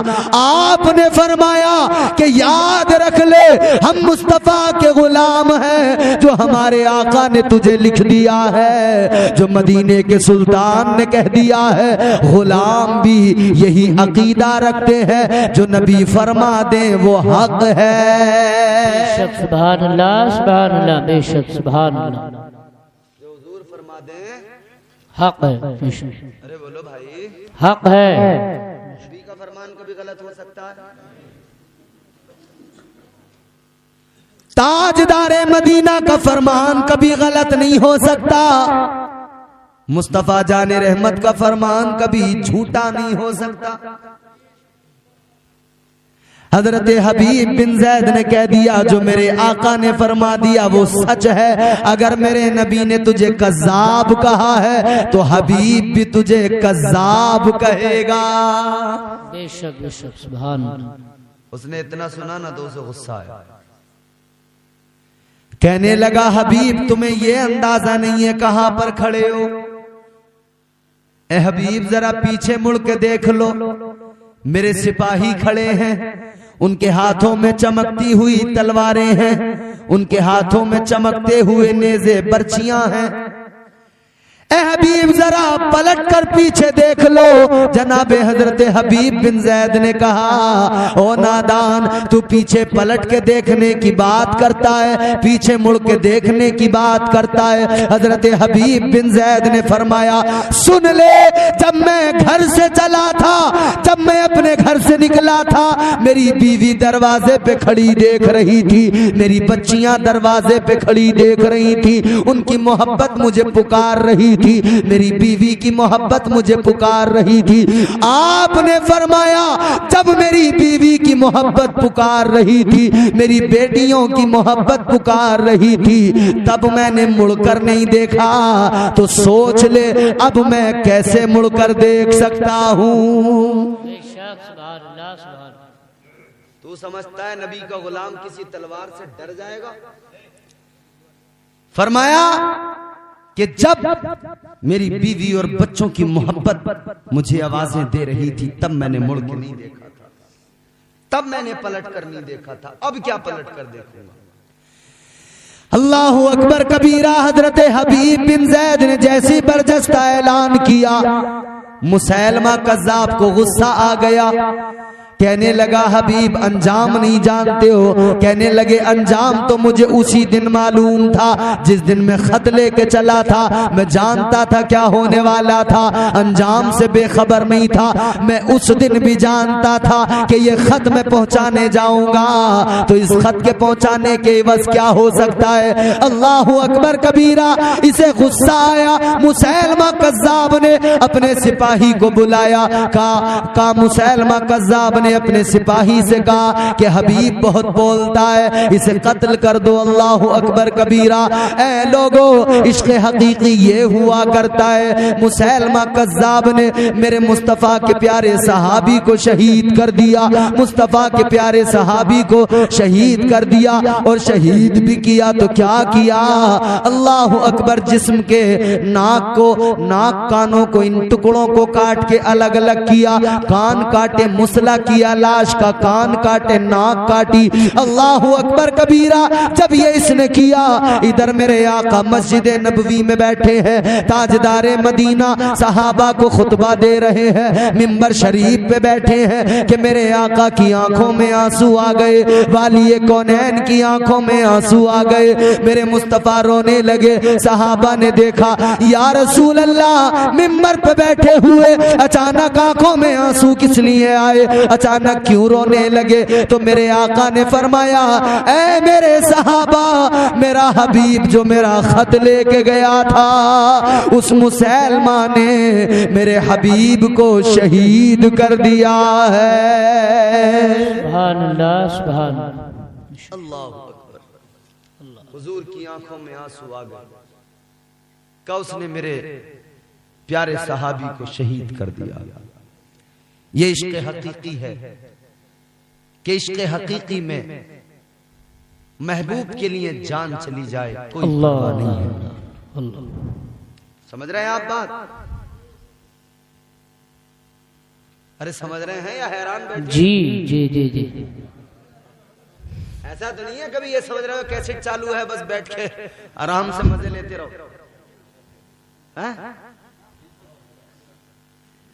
Speaker 1: आपने फरमाया कि याद रख ले हम मुस्तफा के गुलाम हैं, जो हमारे आका ने तुझे लिख दिया है, जो मदीने के सुल्तान ने कह दिया है, गुलाम भी यही अकीदा रखते हैं, जो नबी फरमा दे वो हक है।
Speaker 2: बेशक सुभान अल्लाह, सुभान अल्लाह, बेशक सुभान अल्लाह,
Speaker 1: जो हुजूर फरमा दे
Speaker 2: हक है।
Speaker 1: अरे बोलो भाई,
Speaker 2: हक है।
Speaker 1: नबी का फरमान कभी गलत हो सकता है? ताजदारे मदीना का फरमान कभी गलत नहीं हो सकता। मुस्तफा जाने रहमत का फरमान कभी झूठा नहीं हो सकता। हजरत हबीब बिन जैद ने कह दिया जो मेरे आका ने फरमा दिया वो सच है। अगर मेरे नबी ने तुझे कज़्ज़ाब कहा है तो हबीब भी तुझे कज़्ज़ाब कहेगा।
Speaker 2: बेशक बेशक सुभान अल्लाह।
Speaker 1: उसने इतना सुना ना तो उसे गुस्सा आया। कहने लगा हबीब तुम्हें ये अंदाजा नहीं है कहां पर खड़े हो। ए हबीब जरा पीछे मुड़ के देख लो, मेरे सिपाही खड़े हैं, उनके हाथों में चमकती हुई तलवारें हैं, उनके हाथों में चमकते हुए नेज़े बर्छियां हैं। ए हबीब जरा पलट कर पीछे देख लो। जनाबे हजरत हबीब बिन जैद ने कहा ओ नादान, तू पीछे पलट के देखने की बात करता है, पीछे मुड़ के देखने की बात करता है। हजरत हबीब बिन जैद ने फरमाया सुन ले, जब मैं घर से चला था, जब मैं अपने घर से निकला था, मेरी बीवी दरवाजे पे खड़ी देख रही थी, मेरी बच्चियां दरवाजे पे खड़ी देख रही थी, उनकी मोहब्बत मुझे पुकार रही थी, मेरी बीवी की मोहब्बत मुझे पुकार रही थी। आपने फरमाया जब मेरी बीवी की मोहब्बत पुकार रही थी, मेरी बेटियों की मोहब्बत पुकार रही थी, तब मैंने मुड़कर नहीं देखा, तो सोच ले अब मैं कैसे मुड़कर देख सकता हूँ। तू समझता है नबी का गुलाम किसी तलवार से डर जाएगा? फरमाया कि जब मेरी बीवी और बच्चों की मोहब्बत मुझे आवाजें दे रही थी तब मैंने मुड़ के नहीं देखा था, तब मैंने पलट कर नहीं देखा था, अब क्या पलट कर देखूंगा। अल्लाहु अकबर कबीरा। हजरत हबीब बिन जैद ने जैसी बरजस्ता ऐलान किया, मुसैलमा कज़्ज़ाब को गुस्सा आ गया। कहने लगा हबीब अंजाम नहीं जानते हो? कहने लगे अंजाम तो मुझे उसी दिन मालूम था जिस दिन मैं खत लेके चला था, मैं जानता था क्या होने वाला था, अंजाम से बेखबर नहीं था। मैं उस दिन भी जानता था कि ये खत मैं पहुंचाने जाऊंगा तो इस खत के पहुंचाने के एवज क्या हो सकता है। अल्लाहु अकबर कबीरा। इसे गुस्सा आया। मुसैलमा कज़्ज़ाब ने अपने सिपाही को बुलाया, कहा मुसैलमा कज़्ज़ाब ने अपने सिपाही से कहा कि हबीब बहुत बोलता है, इसे कत्ल कर दो। अल्लाहु अकबर कबीरा। ऐ लोगो, इश्क़ हकीकी ये हुआ करता है। मुसैलमा कज़्ज़ाब ने मेरे मुस्तफ़ा के प्यारे सहाबी को शहीद कर दिया, मुस्तफ़ा के प्यारे सहाबी को शहीद कर दिया, और शहीद भी किया तो क्या किया। अल्लाहु अकबर। जिस्म के नाक कानों को, इन टुकड़ों को काट के अलग अलग किया, कान काटे मुसला किया, लाश का कान काटे, नाक काटी। अल्लाहु अकबर कबीरा। जब ये इसने किया, इधर मेरे आका मस्जिद नबवी में बैठे हैं, ताजदारे मदीना सहाबा को खुतबा दे रहे हैं, मिंबर शरीफ पे बैठे हैं कि मेरे आका की आंखों में आंसू आ गए, वाली कौनैन की आंखों में आंसू आ गए, मेरे मुस्तफा रोने लगे। सहाबा ने देखा या रसूल अल्लाह, मिंबर पे बैठे हुए अचानक आंखों में आंसू किस लिए आए, अचानक क्यों रोने लगे। तो मेरे आका ने फरमाया ऐ मेरे सहाबा, मेरा हबीब जो मेरा खत लेके गया था, उस मुसैलमा ने मेरे हबीब को शहीद कर दिया है।
Speaker 2: सुभान अल्लाह, सुभान
Speaker 1: अल्लाह अकबर। हुजूर की आंखों में आंसू आ गए, का उसने मेरे प्यारे सहाबी को शहीद कर दिया। ये इश्क़ हकीकी है कि इश्क़ हकीकी में महबूब के लिए जान चली जाए कोई परवाह नहीं है। समझ रहे हैं आप बात? अरे समझ रहे हैं या हैरान बैठे? जी
Speaker 2: जी जी जी।
Speaker 1: ऐसा तो नहीं है कभी ये समझ रहे हो कैसेट चालू है बस बैठ के आराम से मजे लेते रहो।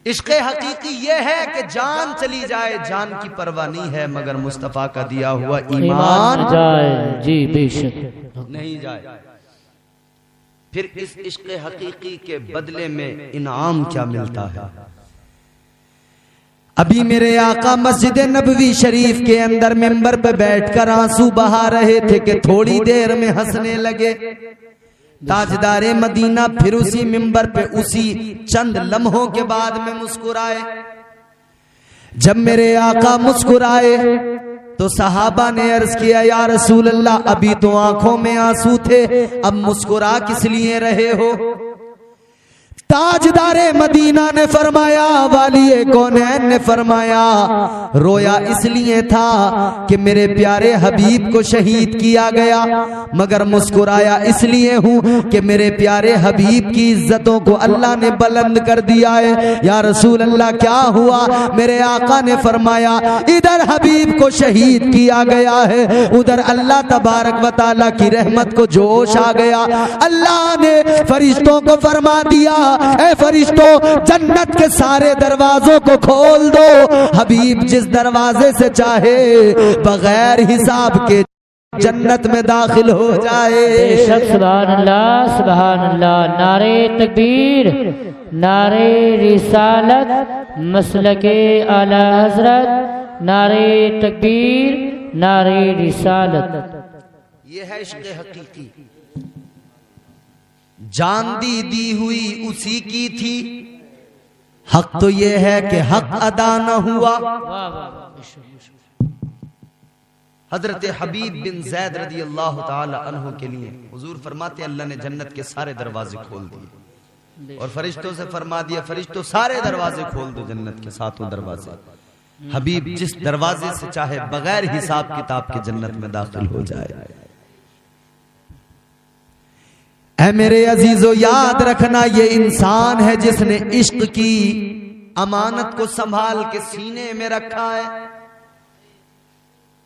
Speaker 1: इश्क़ हकीकी ये है कि जान चली जाए, जान की परवाह नहीं है, मगर मुस्तफा का दिया हुआ ईमान
Speaker 2: जाए। जी बेशक
Speaker 1: नहीं जाए। फिर इस इश्क़ हकीकी के बदले में इनाम क्या मिलता है। अभी मेरे आका मस्जिद नबवी शरीफ के अंदर मिंबर पे बैठकर आंसू बहा रहे थे कि थोड़ी देर में हंसने लगे। ताजदारे मदीना फिर उसी मिंबर पे उसी चंद लम्हों के बाद में मुस्कुराए। जब मेरे आका मुस्कुराए तो सहाबा ने अर्ज किया, या रसूल अल्लाह, अभी तो आंखों में आंसू थे, अब मुस्कुरा किस लिए रहे हो? ताजदारे मदीना ने फरमाया, वालिए कौनैन ने फरमाया, रोया इसलिए था कि मेरे प्यारे हबीब को शहीद किया गया, मगर मुस्कुराया इसलिए हूं कि मेरे प्यारे हबीब की इज्जतों को अल्लाह ने बुलंद कर दिया है। या रसूल अल्लाह क्या हुआ? मेरे आका ने फरमाया, इधर हबीब को शहीद किया गया है, उधर अल्लाह तबारक व तआला की रहमत को जोश आ गया। अल्लाह ने फरिश्तों को फरमा दिया, ऐ फरिश्तों, जन्नत के सारे दरवाजों को खोल दो, हबीब जिस दरवाजे से चाहे बगैर हिसाब के जन्नत में दाखिल हो जाए।
Speaker 2: बेशक सुभान अल्लाह, सुभान अल्लाह। नारे तकबीर, नारे रिसालत, मसलके आला हजरत, नारे तकबीर, नारे रिसालत।
Speaker 1: ये है इश्क़ हकीकी। जान दी हुई उसी की थी, हक तो ये है कि हक अदा न हुआ। हजरत हबीब बिन जैद रदी अल्लाह ताला अन्हु के लिए हुजूर फरमाते, अल्लाह ने जन्नत के सारे दरवाजे खोल दिए और फरिश्तों से फरमा दिया, फरिश्तों सारे दरवाजे खोल दो, जन्नत के सातों दरवाजे। हबीब जिस दरवाजे से चाहे बगैर हिसाब किताब के जन्नत में दाखिल हो जाए। ऐ मेरे अजीजों, याद रखना, ये इंसान है जिसने इश्क की अमानत को संभाल के सीने में रखा है,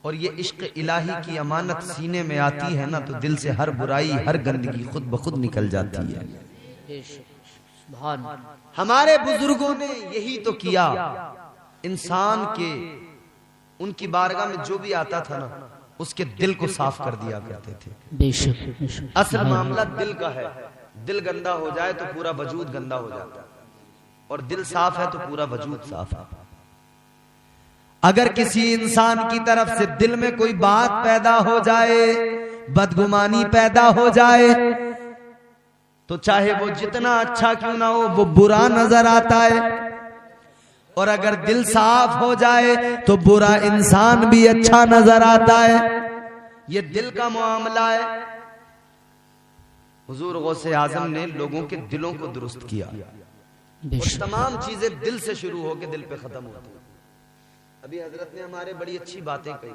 Speaker 1: और ये इश्क इलाही की अमानत सीने में आती है ना, तो दिल से हर बुराई, हर गंदगी खुद ब खुद निकल जाती है। हमारे बुजुर्गों ने यही तो किया। इंसान के उनकी बारगाह में जो भी आता था ना, उसके दिल को साफ कर दिया करते थे।
Speaker 2: बेशक।
Speaker 1: असल मामला दिल का है। दिल गंदा हो जाए तो पूरा वजूद गंदा हो जाता है, और दिल साफ है तो पूरा वजूद साफ है। अगर किसी इंसान की तरफ से दिल में कोई बात पैदा हो जाए, बदगुमानी पैदा हो जाए, तो चाहे वो जितना अच्छा क्यों ना हो, वो बुरा नजर आता है। और अगर दिल साफ हो जाए तो बुरा इंसान भी अच्छा नजर आता है। ये दिल का मामला है। हुजूर गौसे आजम ने लोगों के दिलों को दुरुस्त किया, और तमाम चीजें दिल से शुरू होकर दिल पे खत्म होती। अभी हजरत ने हमारे बड़ी अच्छी बातें कही,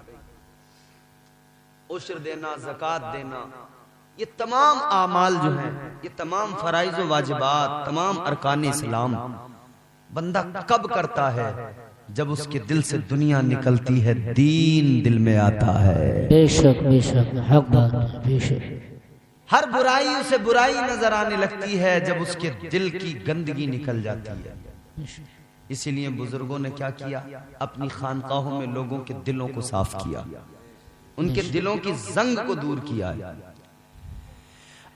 Speaker 1: उश्र देना, ज़कात देना, ये तमाम आमाल जो हैं, ये तमाम फराइज़ व वाजिबात, तमाम अरकान इस्लाम बंदा कब करता है? जब उसके दिल से दुनिया निकलती है, दीन दिल में आता है। बेशक
Speaker 2: बेशक, हक बात, बेशक।
Speaker 1: हर बुराई उसे बुराई नजर आने लगती है जब उसके दिल की गंदगी निकल जाती है। इसीलिए बुजुर्गों ने क्या किया? अपनी खानकाहों में लोगों के दिलों को साफ किया, उनके दिलों की जंग को दूर किया।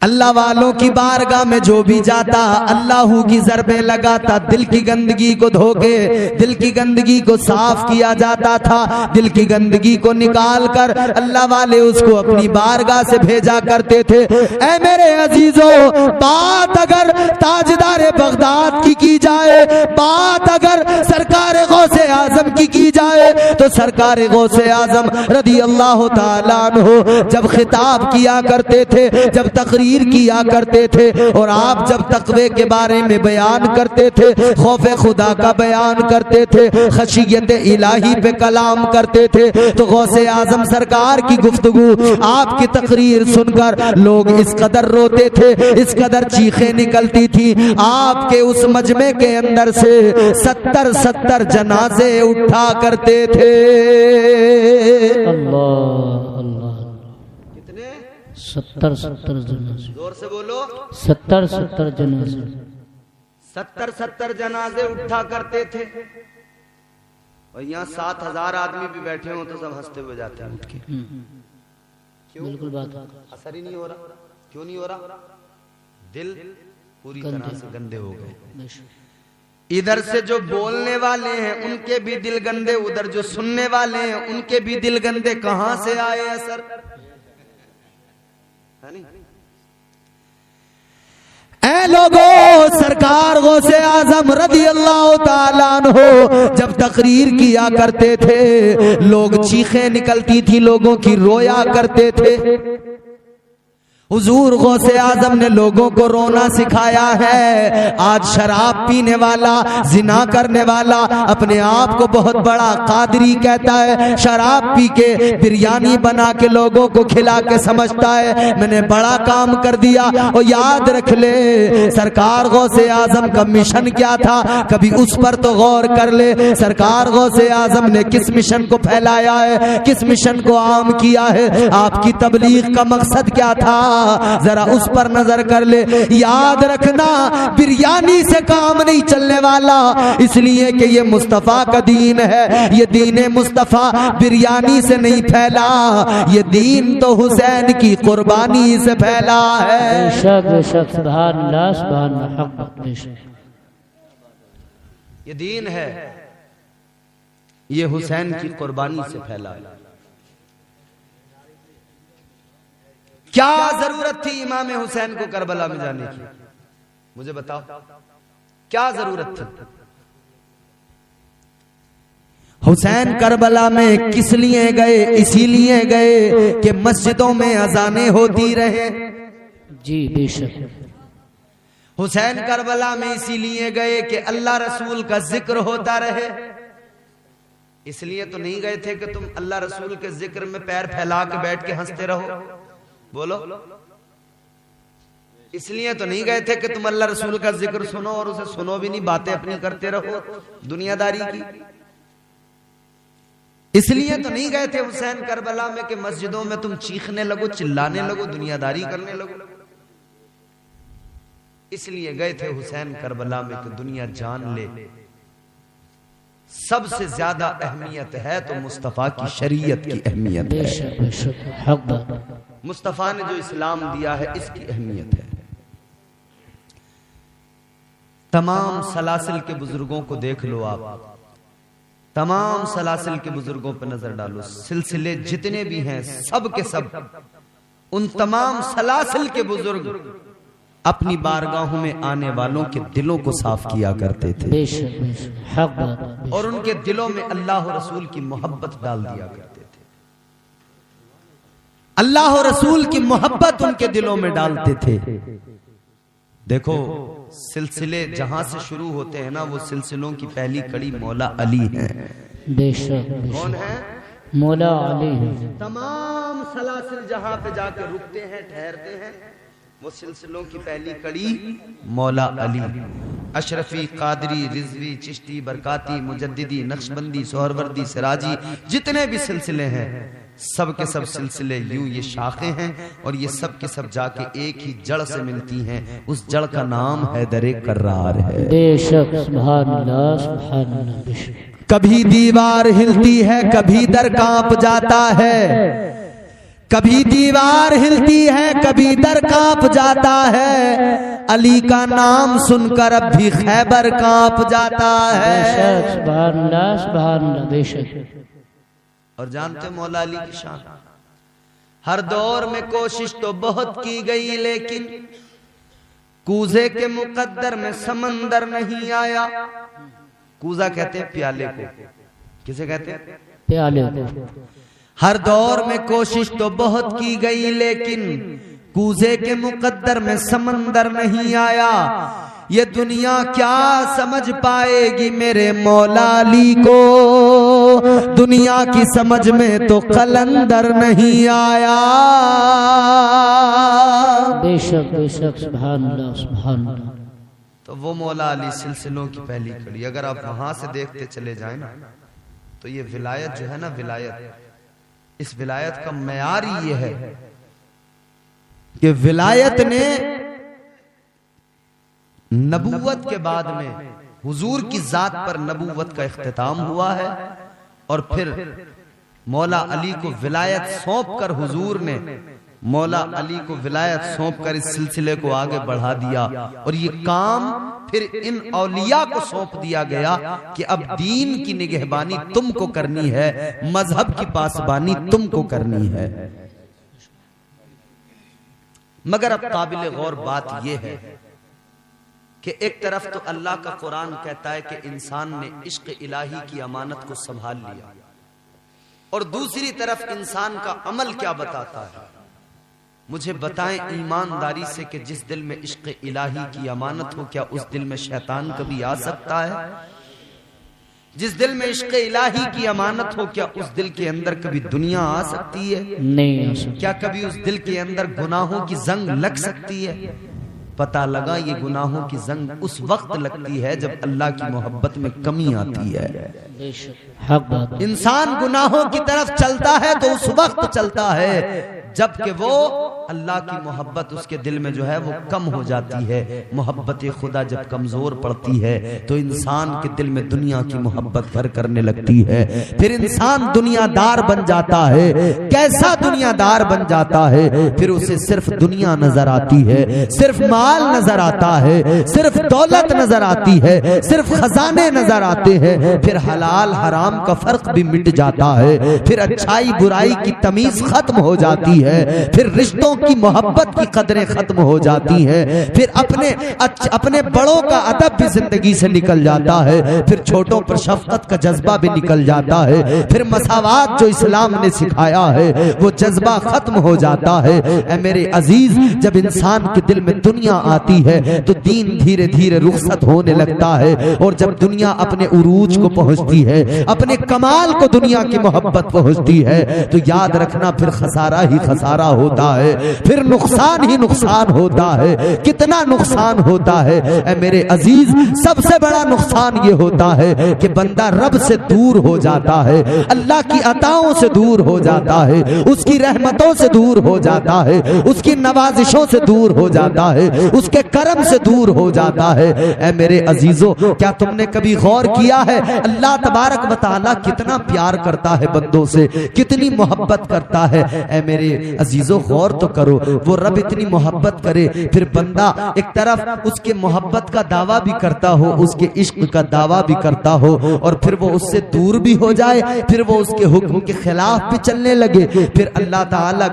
Speaker 1: अल्लाह वालों की बारगाह में जो भी जाता, अल्लाह की ज़रबें लगाता, दिल की गंदगी को धोके दिल की गंदगी को साफ किया जाता था। दिल की गंदगी को निकाल कर अल्लाह वाले उसको अपनी बारगाह से भेजा करते थे। ऐ मेरे अजीजों, बात अगर ताजदार बगदाद की जाए, बात अगर सरकार गौसे आजम की जाए, तो सरकार गौसे आजम रदी अल्लाह ताला अन्हु जब खिताब किया करते थे, जब तकरीर किया करते थे, और आप जब तकवे के बारे में बयान करते थे, खौफे खुदा का बयान करते थे, खशियत इलाही पे कलाम करते थे, तो गौसे आजम सरकार की गुफ्तगू, आपकी तकरीर सुनकर लोग इस कदर रोते थे, इस कदर चीखें निकलती थी। आपके उस मजमे के अंदर से 70 जनाजे उठा करते थे।
Speaker 2: अल्लाह अल्लाह, 70 जनाजे,
Speaker 1: जोर से बोलो,
Speaker 2: 70 जनाजे,
Speaker 1: 70 जनाजे उठा करते थे। और यहाँ 7000 आदमी भी बैठे हो तो सब हंसते हुए जाते हैं उठ के। क्यों?
Speaker 2: बिल्कुल बात,
Speaker 1: असर ही नहीं हो रहा। क्यों नहीं हो रहा? दिल पूरी तरह से गंदे हो गए। इधर से जो बोलने वाले हैं उनके भी दिल गंदे, उधर जो सुनने वाले हैं उनके भी दिल गंदे। कहां से आए असर? लोगों, सरकार गौसे आजम रज़ी अल्लाह ताला अन्हु जब तकरीर किया करते थे, लोग चीखें निकलती थी, लोगों की रोया करते थे। हुजूर गौसे आजम ने लोगों को रोना सिखाया है। आज शराब पीने वाला, जिना करने वाला अपने आप को बहुत बड़ा कादरी कहता है, शराब पी के बिरयानी बना के लोगों को खिला के समझता है मैंने बड़ा काम कर दिया। और याद रख ले, सरकार गौसे आजम का मिशन क्या था, कभी उस पर तो गौर कर ले। सरकार गौसे आजम ने किस मिशन को फैलाया है, किस मिशन को आम किया है, आपकी तबलीग का मकसद क्या था, जरा उस पर नजर कर ले। याद रखना, बिरयानी से काम नहीं चलने वाला, इसलिए कि ये मुस्तफा का दीन है। ये दीन मुस्तफा बिरयानी से नहीं फैला, ये दीन तो हुसैन की कुर्बानी से फैला है।
Speaker 2: बेशक बेशक, सुभान अल्लाह, सुभान अल्लाह, बेशक
Speaker 1: ये दीन है, ये हुसैन की कुर्बानी से फैला है। क्या जरूरत थी इमाम हुसैन को करबला में जाने की, मुझे बताओ, क्या जरूरत थी? हुसैन करबला में किस लिए गए? इसीलिए गए कि मस्जिदों में अजानें होती रहे।
Speaker 2: जी बेशक।
Speaker 1: हुसैन करबला में इसीलिए गए कि अल्लाह रसूल का जिक्र होता रहे। इसलिए तो नहीं गए थे कि तुम अल्लाह रसूल के जिक्र में पैर फैला के बैठ के हंसते रहो, बोलो। इसलिए तो नहीं गए थे कि तुम अल्लाह रसूल का जिक्र सुनो और उसे सुनो भी नहीं, बातें अपनी करते रहो दुनियादारी की। इसलिए तो नहीं गए थे हुसैन करबला में कि मस्जिदों में तुम चीखने लगो, चिल्लाने लगो, दुनियादारी करने लगो। इसलिए गए थे हुसैन करबला में कि दुनिया जान ले सबसे ज्यादा अहमियत है तो मुस्तफा की शरीयत की अहमियत है। मुस्तफा ने जो इस्लाम दिया है इसकी अहमियत है। तमाम सलासिल के बुजुर्गों को देख लो आप, तमाम सलासिल के बुजुर्गों पर नजर डालो, सिलसिले जितने भी हैं सब के सब, उन तमाम सलासिल के बुजुर्ग अपनी बारगाहों में आने वालों के दिलों को साफ किया करते थे और उनके दिलों में अल्लाह और रसूल की मोहब्बत डाल दिया करते थे। अल्लाह और रसूल की मोहब्बत उनके दिलों में डालते थे। देखो, सिलसिले जहां से शुरू होते हैं ना, वो सिलसिलों की पहली कड़ी मौला अली है।
Speaker 2: बेशक।
Speaker 1: कौन है?
Speaker 2: मौला अली है।
Speaker 1: तमाम सलासिल जहां पे जाकर रुकते हैं, ठहरते हैं, वो सिलसिलों की पहली कड़ी मौला अली। अशरफी, कादरी, रिजवी, चिश्ती, बरकाती, मुजद्दिदी, नक्शबंदी, सोहरवर्दी, सिराजी, जितने भी सिलसिले हैं सब के सब सिलसिले यूं ये शाखें हैं और ये सब के सब जाके एक ही जड़ से मिलती हैं। उस जड़ का नाम हैदर कर्रार है।
Speaker 2: बेशक, सुभान अल्लाह, सुभान अल्लाह, बेशक।
Speaker 1: कभी दीवार हिलती है, कभी दर कांप जाता है, कभी दीवार हिलती है, कभी दर कांप जाता है। अली का नाम सुनकर अब भी खैबर कांप जाता है।
Speaker 2: बेशक, सुभान अल्लाह, सुभान अल्लाह, बेशक।
Speaker 1: और जानते मौला अली की शान, हर दौर में कोशिश तो बहुत की गई लेकिन कूजे के मुकद्दर में समंदर नहीं आया। कूजा कहते हैं प्याले को, किसे कहते हैं?
Speaker 2: प्याले को।
Speaker 1: हर दौर में कोशिश तो बहुत की गई लेकिन कूजे के मुकद्दर में समंदर नहीं आया। ये दुनिया क्या समझ पाएगी मेरे मौला अली को, दुनिया की समझ में तो कलंदर नहीं आया।
Speaker 2: बेशक बेशक, सुभान अल्लाह, सुभान अल्लाह।
Speaker 1: तो वो मौला अली सिलसिलों की पहली कड़ी, अगर आप वहां से देखते चले जाए ना तो ये विलायत जो है ना, विलायत, इस विलायत का मयार ही ये है कि विलायत ने नबूवत के बाद में हुजूर की जात पर नबूवत का इख्तिताम हुआ है और फिर मौला अली को विलायत सौंप कर हुजूर ने मौला अली को विलायत सौंप कर इस सिलसिले को आगे बढ़ा दिया। और ये काम फिर इन औलिया को सौंप दिया गया कि अब दीन की निगहबानी तुमको करनी है, मजहब की पासबानी तुमको करनी है। मगर अब काबिल गौर बात यह है कि एक तरफ तो अल्लाह का कुरान कहता है कि इंसान ने इश्क इलाही की अमानत को संभाल लिया, और दूसरी तरफ इंसान का अमल क्या बताता है। मुझे बताएं ईमानदारी से कि जिस दिल में इश्क इलाही की अमानत हो, क्या उस दिल में शैतान कभी आ सकता है? जिस दिल में इश्क इलाही की अमानत हो, क्या उस दिल के अंदर कभी दुनिया आ सकती है?
Speaker 2: नहीं आ सकती।
Speaker 1: क्या कभी उस दिल के अंदर गुनाहों की जंग लग सकती है? पता लगा ये गुनाहों की जंग उस वक्त लगती है जब अल्लाह की मोहब्बत में कमी आती है।
Speaker 2: हक बात।
Speaker 1: इंसान गुनाहों की तरफ चलता है तो उस वक्त चलता है जबकि वो अल्लाह की मोहब्बत उसके दिल में जो है वो कम हो जाती है। मोहब्बत खुदा जब कमजोर पड़ती है तो इंसान के दिल में दुनिया की मोहब्बत घर करने लगती है। फिर इंसान दुनियादार बन जाता है। कैसा दुनियादार बन जाता है? फिर उसे सिर्फ दुनिया नजर आती है, सिर्फ माल नजर आता है, सिर्फ दौलत नजर आती है, सिर्फ खजाने नजर आते हैं। फिर हलाल हराम का फर्क भी मिट जाता है। फिर अच्छाई बुराई की तमीज खत्म हो जाती है। फिर रिश्तों की मोहब्बत की कदरें खत्म हो जाती हैं। फिर अपने बड़ों का अदब भी जिंदगी से निकल जाता है। फिर छोटों पर शफकत का जज्बा भी निकल जाता है। फिर मसावात जो इस्लाम ने सिखाया है वो जज्बा खत्म हो जाता है। ऐ मेरे अजीज, जब इंसान के दिल में दुनिया आती है तो दीन धीरे धीरे रुखसत होने लगता है। और जब दुनिया अपने उरूज को पहुंचती है, अपने कमाल को दुनिया की मोहब्बत पहुंचती है, तो याद रखना फिर खसारा ही खसारा होता है, फिर नुकसान ही नुकसान होता है। कितना नुकसान होता है ऐ मेरे अजीज। सबसे बड़ा नुकसान ये होता है कि बंदा रब से दूर हो जाता है, अल्लाह की अताओं से दूर हो जाता है, उसकी रहमतों से दूर हो जाता है, उसकी नवाजिशों से दूर हो जाता है, उसके करम से दूर हो जाता है। ऐ मेरे अजीजों, क्या तुमने कभी गौर किया है अल्लाह तबारक व तआला कितना प्यार करता है बंदों से, कितनी मोहब्बत करता है? ऐ मेरे अजीजों, गौर तो करो। वो रब इतनी मोहब्बत करे, फिर बंदा एक तरफ उसके मोहब्बत का दावा भी करता हो, उसके इश्क का दावा भी करता हो, और फिर वो उससे दूर भी हो जाए, फिर वो उसके हुक्म के खिलाफ भी चलने लगे। फिर अल्लाह ताला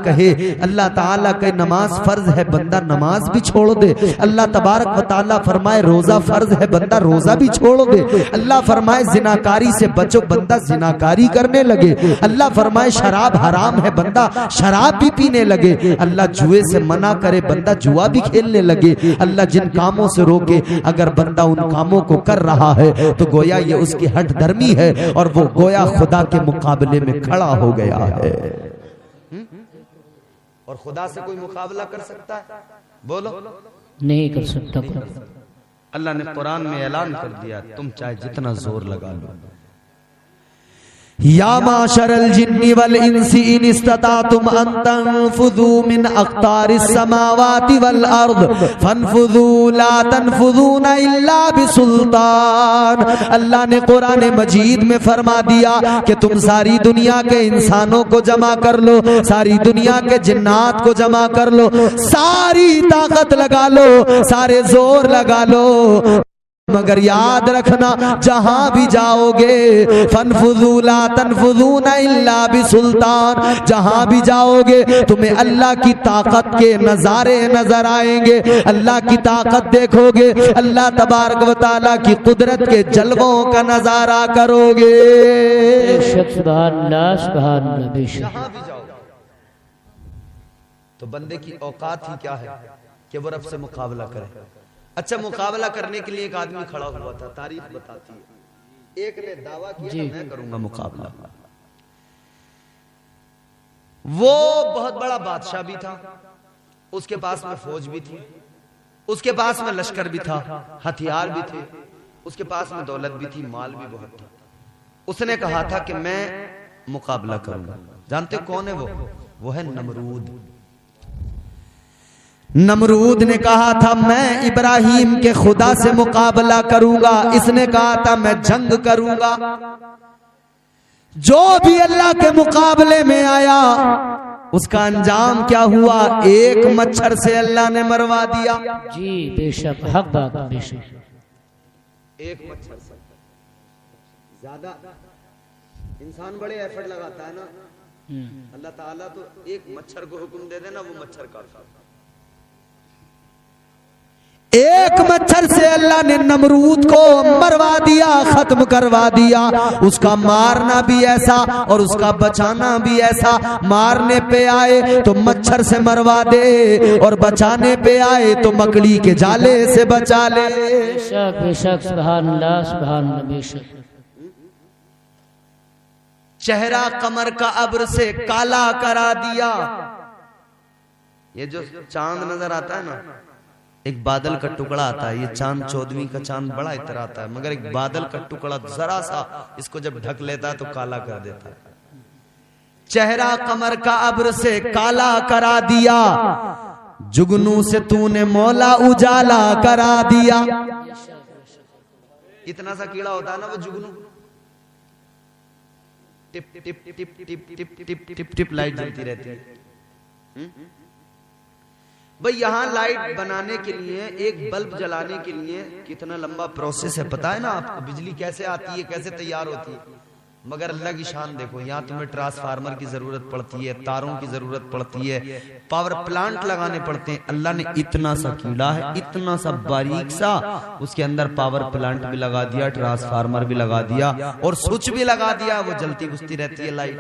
Speaker 1: कहे नमाज फर्ज है, बंदा नमाज भी छोड़ दे। अल्लाह तबारक व तआला फरमाए रोजा फर्ज है, बंदा रोजा भी छोड़ दे। अल्लाह फरमाए जिनाकारी से बचो, बंदा जिनाकारी करने लगे। अल्लाह फरमाए शराब हराम है, बंदा शराब भी पीने लगे। अल्लाह जुए से मना करे, बंदा जुआ भी खेलने लगे। अल्लाह जिन कामों से रोके, अगर बंदा उन कामों को कर रहा है तो गोया ये उसकी हट धर्मी है और वो गोया खुदा के मुकाबले में खड़ा हो गया है। और खुदा से कोई मुकाबला कर सकता है? बोलो, नहीं कर सकता। अल्लाह ने कुरान में ऐलान कर दिया, तुम चाहे जितना जोर लगा लो। या माशरल जिन्नी वल इंसी इन इस्ततातुम अन तनफुज़ू मिन अक़तारिस समावाति वल अर्द फनफुज़ू ला तनफुज़ूना इल्ला बिसुल्तान। अल्लाह ने कुरान मजीद में फरमा दिया कि तुम सारी दुनिया के इंसानों को जमा कर लो, सारी दुनिया के जिन्नात को जमा कर लो, सारी ताकत लगा लो, सारे जोर लगा लो, मगर याद रखना जहां भी जाओगे फनफुज़ू ला तनफुज़ूना इल्ला बिसुल्तान, जहां भी जाओगे तुम्हें अल्लाह की ताकत के नजारे नजर आएंगे, अल्लाह की ताकत देखोगे, अल्लाह तबारक व तआला की कुदरत के जलवों का नजारा करोगे।
Speaker 2: सुभान अल्लाह, सुभान अल्लाह।
Speaker 1: जहां भी जाओ तो बंदे की औकात ही क्या है कि वो रब से मुकाबला करे। अच्छा, मुकाबला करने के लिए एक आदमी खड़ा हुआ था, तारीख बताती है। एक ने दावा किया मैं करूंगा मुकाबला। वो बहुत बड़ा बादशाह भी था, उसके पास में फौज भी थी, उसके पास में लश्कर भी था, हथियार भी थे, उसके पास में दौलत भी थी, माल भी बहुत था। उसने कहा था कि मैं मुकाबला करूंगा। जानते कौन है वो है नमरूद। नमरूद ने कहा था मैं इब्राहिम के खुदा से मुकाबला करूंगा। इसने कहा था मैं जंग करूंगा। जो भी अल्लाह के मुकाबले में आया उसका अंजाम क्या हुआ? एक मच्छर से अल्लाह ने मरवा दिया।
Speaker 2: जी बेशक, हक बात, बेशक।
Speaker 1: एक मच्छर से ज्यादा इंसान बड़े एफर्ट लगाता है ना, अल्लाह ताला तो एक मच्छर को हुक्म दे देना, वो मच्छर काटता। एक मच्छर से अल्लाह ने नमरूद को मरवा दिया, खत्म करवा दिया। उसका मारना भी ऐसा और उसका बचाना भी ऐसा। मारने पे आए तो मच्छर से मरवा दे और बचाने पे आए तो मकड़ी के जाले से बचा ले।
Speaker 2: बेशक बेशक, सुभान अल्लाह सुभान अल्लाह, बेशक।
Speaker 1: चेहरा कमर का अब्र से काला करा दिया। ये जो चांद नजर आता है ना, एक बादल का टुकड़ा आता है, ये चांद 14वीं का चांद बड़ा इतना आता है, मगर एक बादल का टुकड़ा जरा सा इसको जब ढक लेता है तो काला कर देता है। चेहरा कमर का अब्र से काला करा दिया, जुगनू से तूने मौला उजाला करा दिया। इतना सा कीड़ा होता है ना वो जुगनू, tip tip tip tip tip tip tip tip light जलती रहती है। भाई यहाँ लाइट बनाने के लिए, एक बल्ब जलाने के लिए कितना लंबा प्रोसेस है पता है ना आपको? बिजली कैसे आती है, कैसे तैयार होती है, मगर अल्लाह की शान देखो। यहाँ तुम्हें ट्रांसफार्मर की जरूरत पड़ती है, तारों की जरूरत पड़ती है, पावर प्लांट लगाने पड़ते हैं। अल्लाह ने इतना सा कीड़ा है, इतना सा बारीक सा, उसके अंदर पावर प्लांट भी लगा दिया, ट्रांसफार्मर भी लगा दिया और स्विच भी लगा दिया, वो जलती बुझती रहती है लाइट।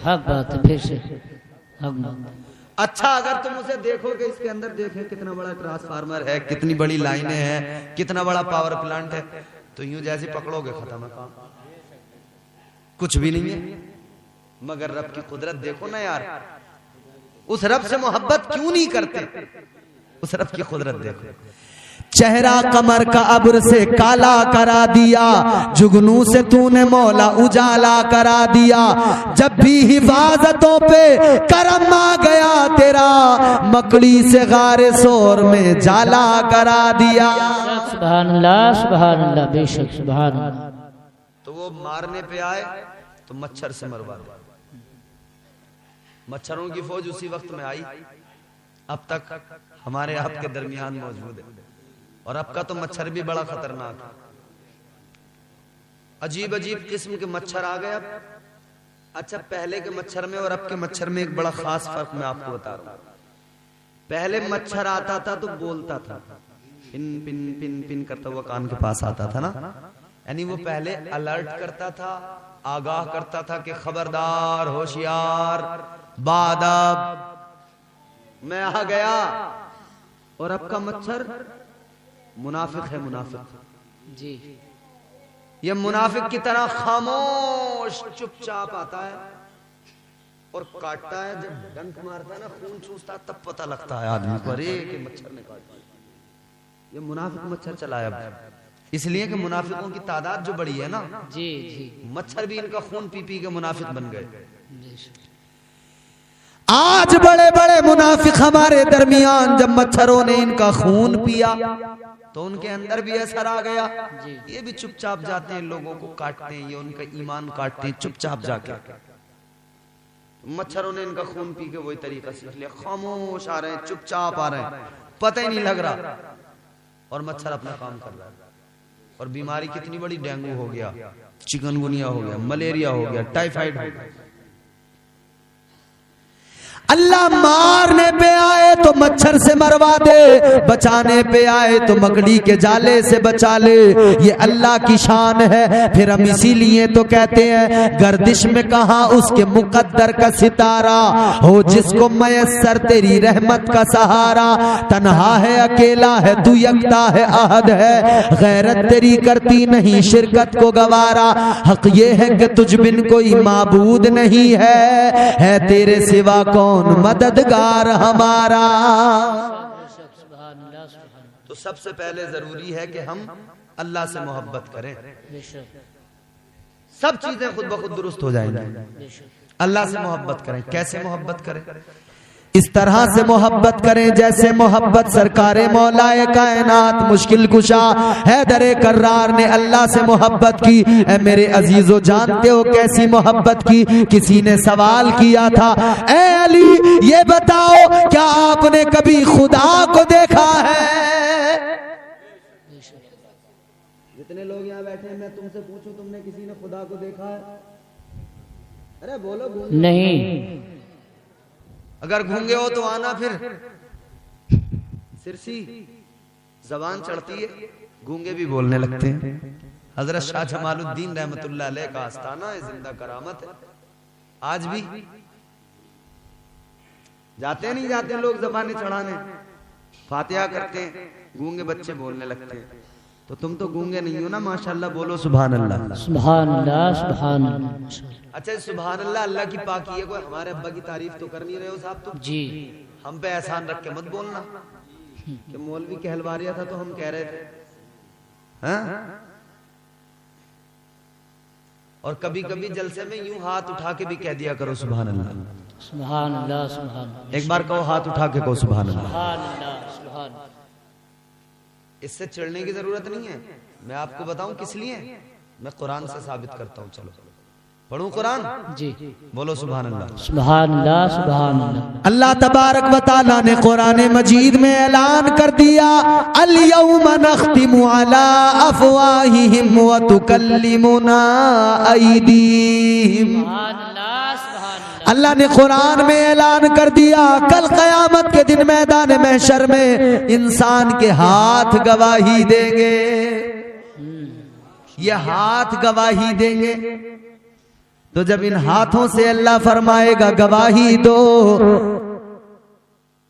Speaker 2: हक बात है, फिर से हक बात।
Speaker 1: अच्छा, अगर तुम उसे देखोगे, इसके अंदर देखें कितना बड़ा ट्रांसफार्मर है, कितनी बड़ी लाइनें हैं, कितना बड़ा पावर प्लांट है, तो यूं जैसे पकड़ोगे खत्म है काम, कुछ भी नहीं है। मगर रब की कुदरत देखो ना यार, उस रब से मोहब्बत क्यों नहीं करते? उस रब की कुदरत देखो। चेहरा कमर का अब्र से काला करा दिया, जुगनू से तूने मौला उजाला करा दिया। जब भी हिफाजतों पे करम आ गया तेरा, मकड़ी से गारे सोर में जाला करा दिया।
Speaker 2: सुभान अल्लाह सुभान अल्लाह, बेशक सुभान अल्लाह।
Speaker 1: तो वो मारने पे आए तो मच्छर से मरवा दे। मच्छरों की फौज उसी वक्त में आई, अब तक हमारे आपके दरमियान मौजूद है। और अब का तो मच्छर भी बड़ा खतरनाक है, अजीब अजीब किस्म के मच्छर आ गए अब। अच्छा, पहले के मच्छर में और अब के मच्छर में एक बड़ा खास फर्क मैं आपको बता रहा हूं। पहले मच्छर आता था तो बोलता था, पिन पिन पिन पिन करता हुआ कान के पास आता था ना, यानी वो पहले अलर्ट करता था, आगाह करता था कि खबरदार, होशियार, बादब, मैं आ गया। और अब का मच्छर मुनाफिक है, मुनाफिक जी, ये मुनाफिक की तरह खामोश चुपचाप आता है और काटता है। जब डंक मारता है ना, खून चूसता है, तब पता लगता है आदमी को, अरे कि मच्छर ने काट दिया। ये मुनाफिक मच्छर चला है अब, इसलिए कि मुनाफिकों की तादाद जो बड़ी है ना
Speaker 2: जी जी,
Speaker 1: मच्छर भी इनका खून पी पी के मुनाफिक बन गए। आज बड़े बड़े मुनाफिक हमारे दरमियान, जब मच्छरों ने इनका खून पिया तो उनके अंदर भी असर आ गया। ये भी चुपचाप जाते हैं, लोगों को काटते हैं, ये उनका ईमान काटते हैं चुपचाप जाके। मच्छरों ने इनका खून पी के वही तरीका सीख लिया, खामोश आ रहे हैं, चुपचाप आ रहे हैं, पता ही नहीं लग रहा, और मच्छर अपना काम कर रहा है। और बीमारी कितनी बड़ी, डेंगू हो गया, चिकनगुनिया हो गया, मलेरिया हो गया, टाइफाइड हो गया। अल्लाह मारने पे आए तो मच्छर से मरवा दे, बचाने पे आए तो मकड़ी के जाले से बचा ले। ये अल्लाह की शान है। फिर हम इसीलिए तो कहते हैं, गर्दिश में कहा उसके मुकद्दर का सितारा, हो जिसको मयस्सर तेरी रहमत का सहारा। तन्हा है, अकेला है, तू यकता है, अहद है, गैरत तेरी करती नहीं शिरकत को गवारा। हक ये है कि तुझ बिन कोई माबूद नहीं है तेरे सिवा कौन मददगार हमारा। तो सबसे पहले जरूरी है कि हम अल्लाह से मोहब्बत करें, सब चीजें खुद ब खुद दुरुस्त हो जाएंगी। अल्लाह से मोहब्बत करें। कैसे मोहब्बत करें? इस तरह से मोहब्बत करें जैसे मोहब्बत सरकारे मौलाए कायनात मुश्किल कुशा हैदरे कर्रार ने अल्लाह से मोहब्बत की। ऐ मेरे अजीजों, जानते हो कैसी मोहब्बत की? किसी ने सवाल किया था, ऐ अली ये बताओ, क्या आपने कभी खुदा को देखा है? जितने लोग यहाँ बैठे हैं, मैं तुमसे पूछूं, तुमने किसी ने खुदा को देखा है? अरे बोलो।
Speaker 2: नहीं।
Speaker 1: अगर गूंगे हो तो आना फिर सिरसी। जबान चढ़ती है, गूंगे भी बोलने लगते हैं। हजरत शाह जमालुद्दीन रहमतुल्लाह अलैह का आस्थाना है, जिंदा करामत है। आज भी जाते नहीं जाते लोग जबानें चढ़ाने, फातिहा करते हैं, गूंगे बच्चे बोलने लगते हैं। तो तुम तो गूंगे नहीं हो ना, माशाल्लाह, बोलो सुभान अल्लाह।
Speaker 2: सुभान अल्लाह, सुभान अल्लाह।
Speaker 1: अच्छा, सुभान अल्लाह, अल्लाह की पाकी है, कोई हमारे अब्बा की तारीफ तो कर नहीं रहे हो साहब तुम
Speaker 2: जी।
Speaker 1: हम पे एहसान रख के मत बोलना कि मौलवी कहलवा रहा था तो हम कह रहे थे, हाँ? और कभी कभी जलसे में यूं हाथ उठा के भी कह दिया करो सुभान अल्लाह।
Speaker 2: सुभान अल्लाह, सुभान अल्लाह।
Speaker 1: एक बार कहो, हाथ उठा के कहो सुभान अल्लाह।
Speaker 2: सुभान अल्लाह, सुभान अल्लाह।
Speaker 1: इससे चिढ़ने की जरूरत नहीं है। मैं आपको बताऊं किस लिए, मैं कुरान से साबित करता हूं। चलो पढ़ूं कुरान
Speaker 2: जी,
Speaker 1: बोलो सुभान अल्लाह।
Speaker 2: सुभान अल्लाह, सुभान अल्लाह।
Speaker 1: अल्लाह तबारक व तआला ने कुरान मजीद में ऐलान कर दिया, अल यौम नख्तिमु अला अफवाहिहिम व तुकल्लिमुना अयदीहिम।
Speaker 2: सुभान अल्लाह, सुभान अल्लाह।
Speaker 1: अल्लाह ने कुरान में ऐलान कर दिया, कल कयामत के दिन मैदान महशर में इंसान के हाथ गवाही देंगे। ये हाथ गवाही देंगे। तो जब इन हाथों से अल्लाह फरमाएगा गवाही दो,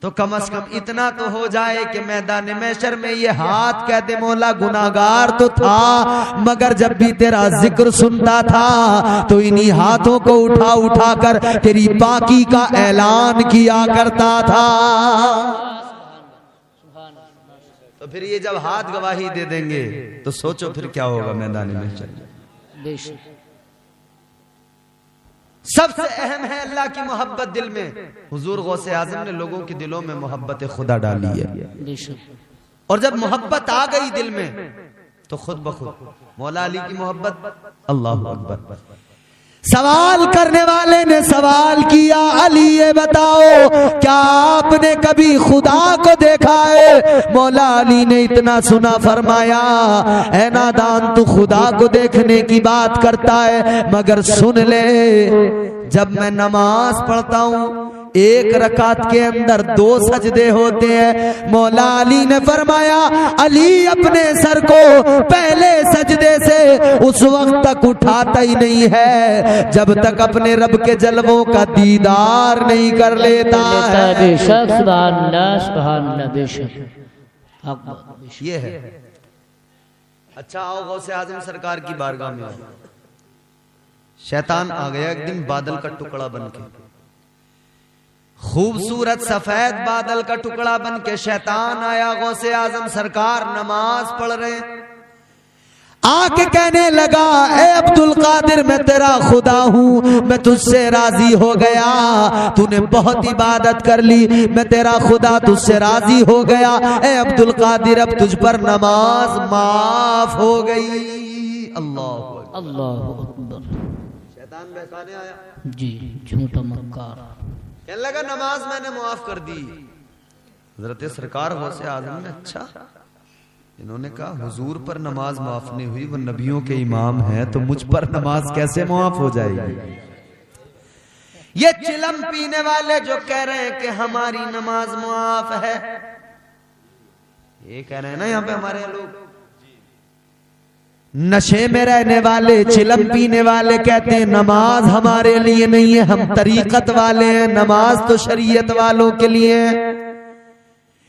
Speaker 1: तो कम से कम इतना तो हो जाए कि मैदान महशर में ये हाथ कह दे, मौला गुनाहगार तो था, मगर जब भी तेरा जिक्र सुनता था तो इन्हीं हाथों को उठा उठा कर तेरी पाकी का ऐलान किया करता था। तो फिर ये जब हाथ गवाही दे देंगे तो सोचो फिर क्या होगा मैदान महशर में।
Speaker 2: बेशक
Speaker 1: सबसे अहम है अल्लाह की मोहब्बत दिल में। हुजूर गौसे आजम ने लोगों के दिलों में मोहब्बत खुदा डाली है।
Speaker 2: बेशक।
Speaker 1: और जब मोहब्बत आ गई दिल में तो खुद ब खुद मौला अली की मोहब्बत। अल्लाह अकबर। सवाल करने वाले ने सवाल किया, अली ये बताओ क्या आपने कभी खुदा को देखा है? मौला अली ने इतना सुना, फरमाया, ऐ नादान, तू खुदा को देखने की बात करता है, मगर सुन ले, जब मैं नमाज पढ़ता हूँ एक रकात के अंदर 2 सजदे होते हैं। मौला अली ने फरमाया, अली अपने सर को पहले सजदे से उस वक्त तक उठाता ही नहीं है जब तक अपने रब के जलवों का दीदार नहीं कर लेता है।
Speaker 2: बेशक, सुभान अल्लाह, सुभान अल्लाह। बेशक
Speaker 1: ये है। अच्छा आओ गौसे आजम सरकार की बारगाह में। शैतान आ गया एक दिन बादल का टुकड़ा बनके, खूबसूरत सफेद बादल का टुकड़ा बन के शैतान आया। गौसे आजम सरकार नमाज पढ़ रहे, आके कहने लगा, ए अब्दुल कादिर, मैं तेरा खुदा हूँ, मैं तुझसे राजी हो गया, तूने बहुत इबादत कर ली, मैं तेरा खुदा तुझसे राजी हो गया। ए अब्दुल कादिर, अब तुझ पर नमाज माफ हो गई। अल्लाह
Speaker 2: अल्लाह अकबर।
Speaker 1: शैतान बहकाने आया
Speaker 2: जी, झूठा मक्कार।
Speaker 1: कहने लगा, नमाज मैंने माफ कर दी। हजरत सरकार गौसे आजम ने, अच्छा, इन्होंने कहा हुजूर पर नमाज माफ नहीं हुई, वो नबियों के इमाम हैं, तो मुझ पर नमाज कैसे माफ हो जाएगी? ये चिलम पीने वाले जो कह रहे हैं कि हमारी नमाज माफ है, ये कह रहे हैं ना यहाँ पे हमारे लोग, नशे में रहने वाले, चिलम पीने वाले कहते हैं नमाज हमारे लिए नहीं है, हम तरीकत वाले हैं, नमाज तो शरीयत वालों के लिए है।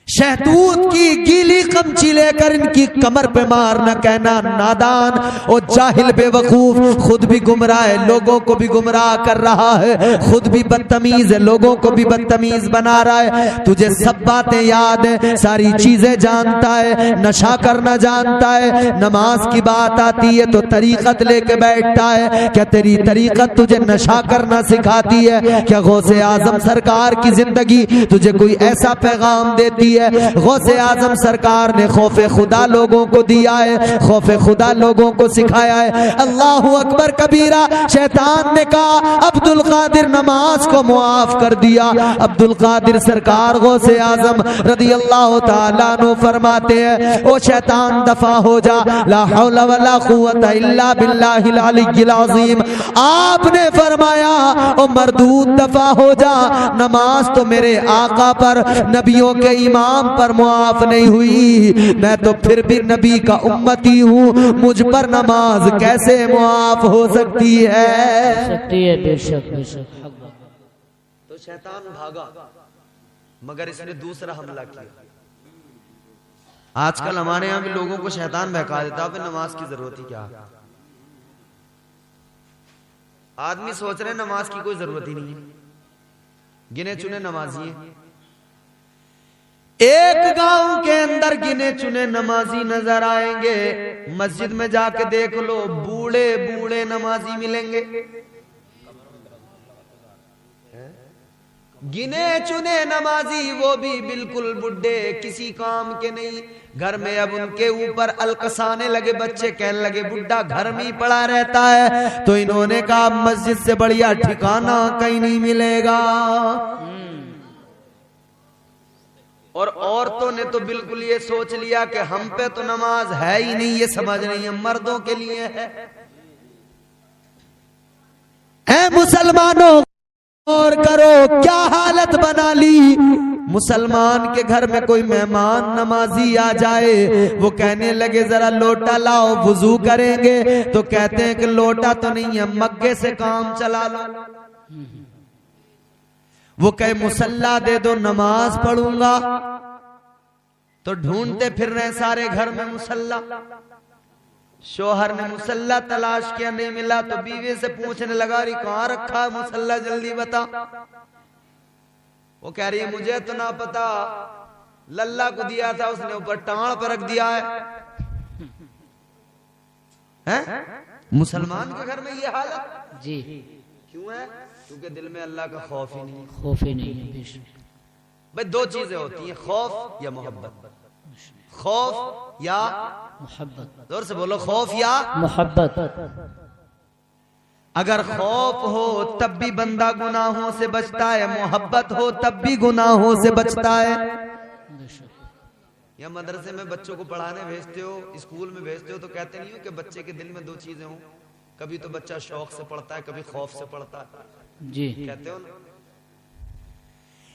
Speaker 1: शहतूत की गीली कमची लेकर इनकी कमर पे मारना, कहना नादान और जाहिल बेवकूफ, खुद भी गुमराह है, लोगों को भी गुमराह कर रहा है, खुद भी बदतमीज है, लोगों को भी बदतमीज बना रहा है। तुझे सब बातें याद है, सारी चीजें जानता है, नशा करना जानता है, नमाज की बात आती है तो तरीकत लेके बैठता है। क्या तेरी तरीकत तुझे नशा करना सिखाती है? क्या गौसे आजम सरकार की जिंदगी तुझे कोई ऐसा पैगाम देती है? गौसे आजम सरकार ने खौफे खुदा लोगों को दिया है, खौफे खुदा लोगों को सिखाया है। अल्लाहु अकबर कबीरा। शैतान ने कहा, अब्दुल कादिर नमाज को मुआफ कर दिया। अब्दुल कादिर सरकार गौसे आजम रदी अल्लाह ताला अन्हु फरमाते हैं, ओ शैतान दफा हो जा, ला हौला वला कुव्वता इल्ला बिल्लाहिल अलिय्यिल अज़ीम। आपने फरमाया, ओ मरदूद दफा हो जा। नमाज तो मेरे आका पर, नबियों के इमाम पर मुआफ नहीं हुई, मैं तो फिर भी नबी का उम्मती हूँ, मुझ पर नमाज कैसे मुआफ हो सकती है?
Speaker 2: बेशक बेशक।
Speaker 1: तो शैतान भागा, मगर इसने दूसरा हमला किया। आजकल हमारे यहाँ भी लोगों को शैतान बहका देता है, नमाज की जरूरत ही क्या? आदमी सोच रहे नमाज की कोई जरूरत ही नहीं है, गिने चुने नमाजी हैं। एक गांव के अंदर गिने चुने नमाजी नजर आएंगे, मस्जिद में जाके देख लो बूढ़े बूढ़े नमाजी मिलेंगे। गिने चुने नमाजी, वो भी बिल्कुल बुढ़े, किसी काम के नहीं। घर में अब उनके ऊपर अलकसाने लगे बच्चे, कहने लगे बुढ़ा घर में ही पड़ा रहता है। तो इन्होंने कहा मस्जिद से बढ़िया ठिकाना कहीं नहीं मिलेगा। और औरतों ने तो बिल्कुल ये सोच लिया कि हम पे तो नमाज है ही नहीं, ये समझ नहीं है मर्दों के लिए है। मुसलमानों और करो क्या हालत बना ली। मुसलमान के घर में कोई मेहमान नमाजी आ जाए, वो कहने लगे जरा लोटा लाओ वुजू करेंगे, तो कहते हैं कि लोटा तो नहीं है, मग्गे से काम चला लो। वो कहे मुसल्ला दे दो नमाज पढ़ूंगा, तो ढूंढते फिर रहे सारे घर में मुसल्ला। शोहर ने मुसल्ला तलाश किया, नहीं मिला, तो बीवी से पूछने लगा रही कहां रखा है मुसल्ला, जल्दी बता। वो कह रही है मुझे तो ना पता, लल्ला को दिया था उसने ऊपर टांग पर रख दिया है? मुसलमान के घर में ये हालत
Speaker 2: जी
Speaker 1: क्यों है? क्योंकि दिल में अल्लाह का खौफ ही नहीं।
Speaker 2: खौफ ही नहीं है।
Speaker 1: भाई दो चीजें होती हैं, खौफ या मोहब्बत। खौफ या
Speaker 2: मोहब्बत।
Speaker 1: जोर से बोलो, खौफ या
Speaker 2: मोहब्बत।
Speaker 1: अगर खौफ हो तब भी बंदा गुनाहों से बचता है, मोहब्बत हो तब भी गुनाहों से बचता है। या मदरसे में बच्चों को पढ़ाने भेजते हो, स्कूल में भेजते हो, तो कहते नहीं हो कि बच्चे के दिल में दो चीजें हों, कभी तो बच्चा शौक से पढ़ता है, कभी खौफ से पढ़ता है
Speaker 2: जी,
Speaker 1: कहते हो ना।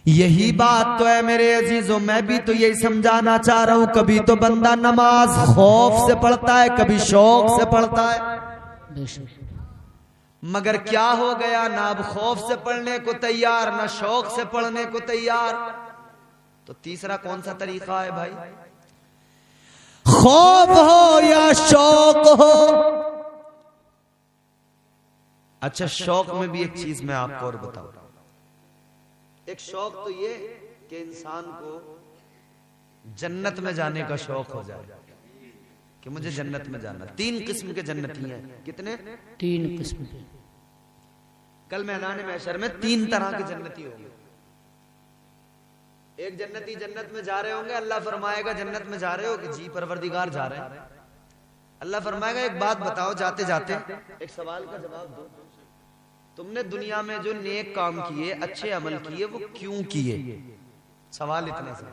Speaker 1: यही बात तो है मेरे अजीजों, मैं भी तो यही समझाना चाह रहा हूं। कभी तो बंदा नमाज खौफ से पढ़ता है, कभी शौक से पढ़ता है, मगर क्या हो गया, ना अब खौफ से पढ़ने को तैयार, ना शौक से पढ़ने को तैयार। तो तीसरा कौन सा तरीका है भाई? खौफ हो या शौक हो। अच्छा, शौक में भी एक चीज मैं आपको और बताऊं। एक शौक तो ये कि इंसान को जन्नत में जाने का शौक हो जाए कि मुझे जन्नत में जाना। 3 किस्म के जन्नती हैं। कितने?
Speaker 2: 3 किस्म के।
Speaker 1: कल मैदान महशर में 3 तरह के जन्नती होंगे। एक जन्नती जन्नत में जा रहे होंगे, अल्लाह फरमाएगा जन्नत में जा रहे हो कि जी परवरदिगार जा रहे हैं। अल्लाह फरमाएगा एक बात बताओ, जाते जाते एक सवाल का जवाब दो, तुमने दुनिया में जो नेक काम किए, अच्छे अमल किए, वो क्यों किए? सवाल इतना सा,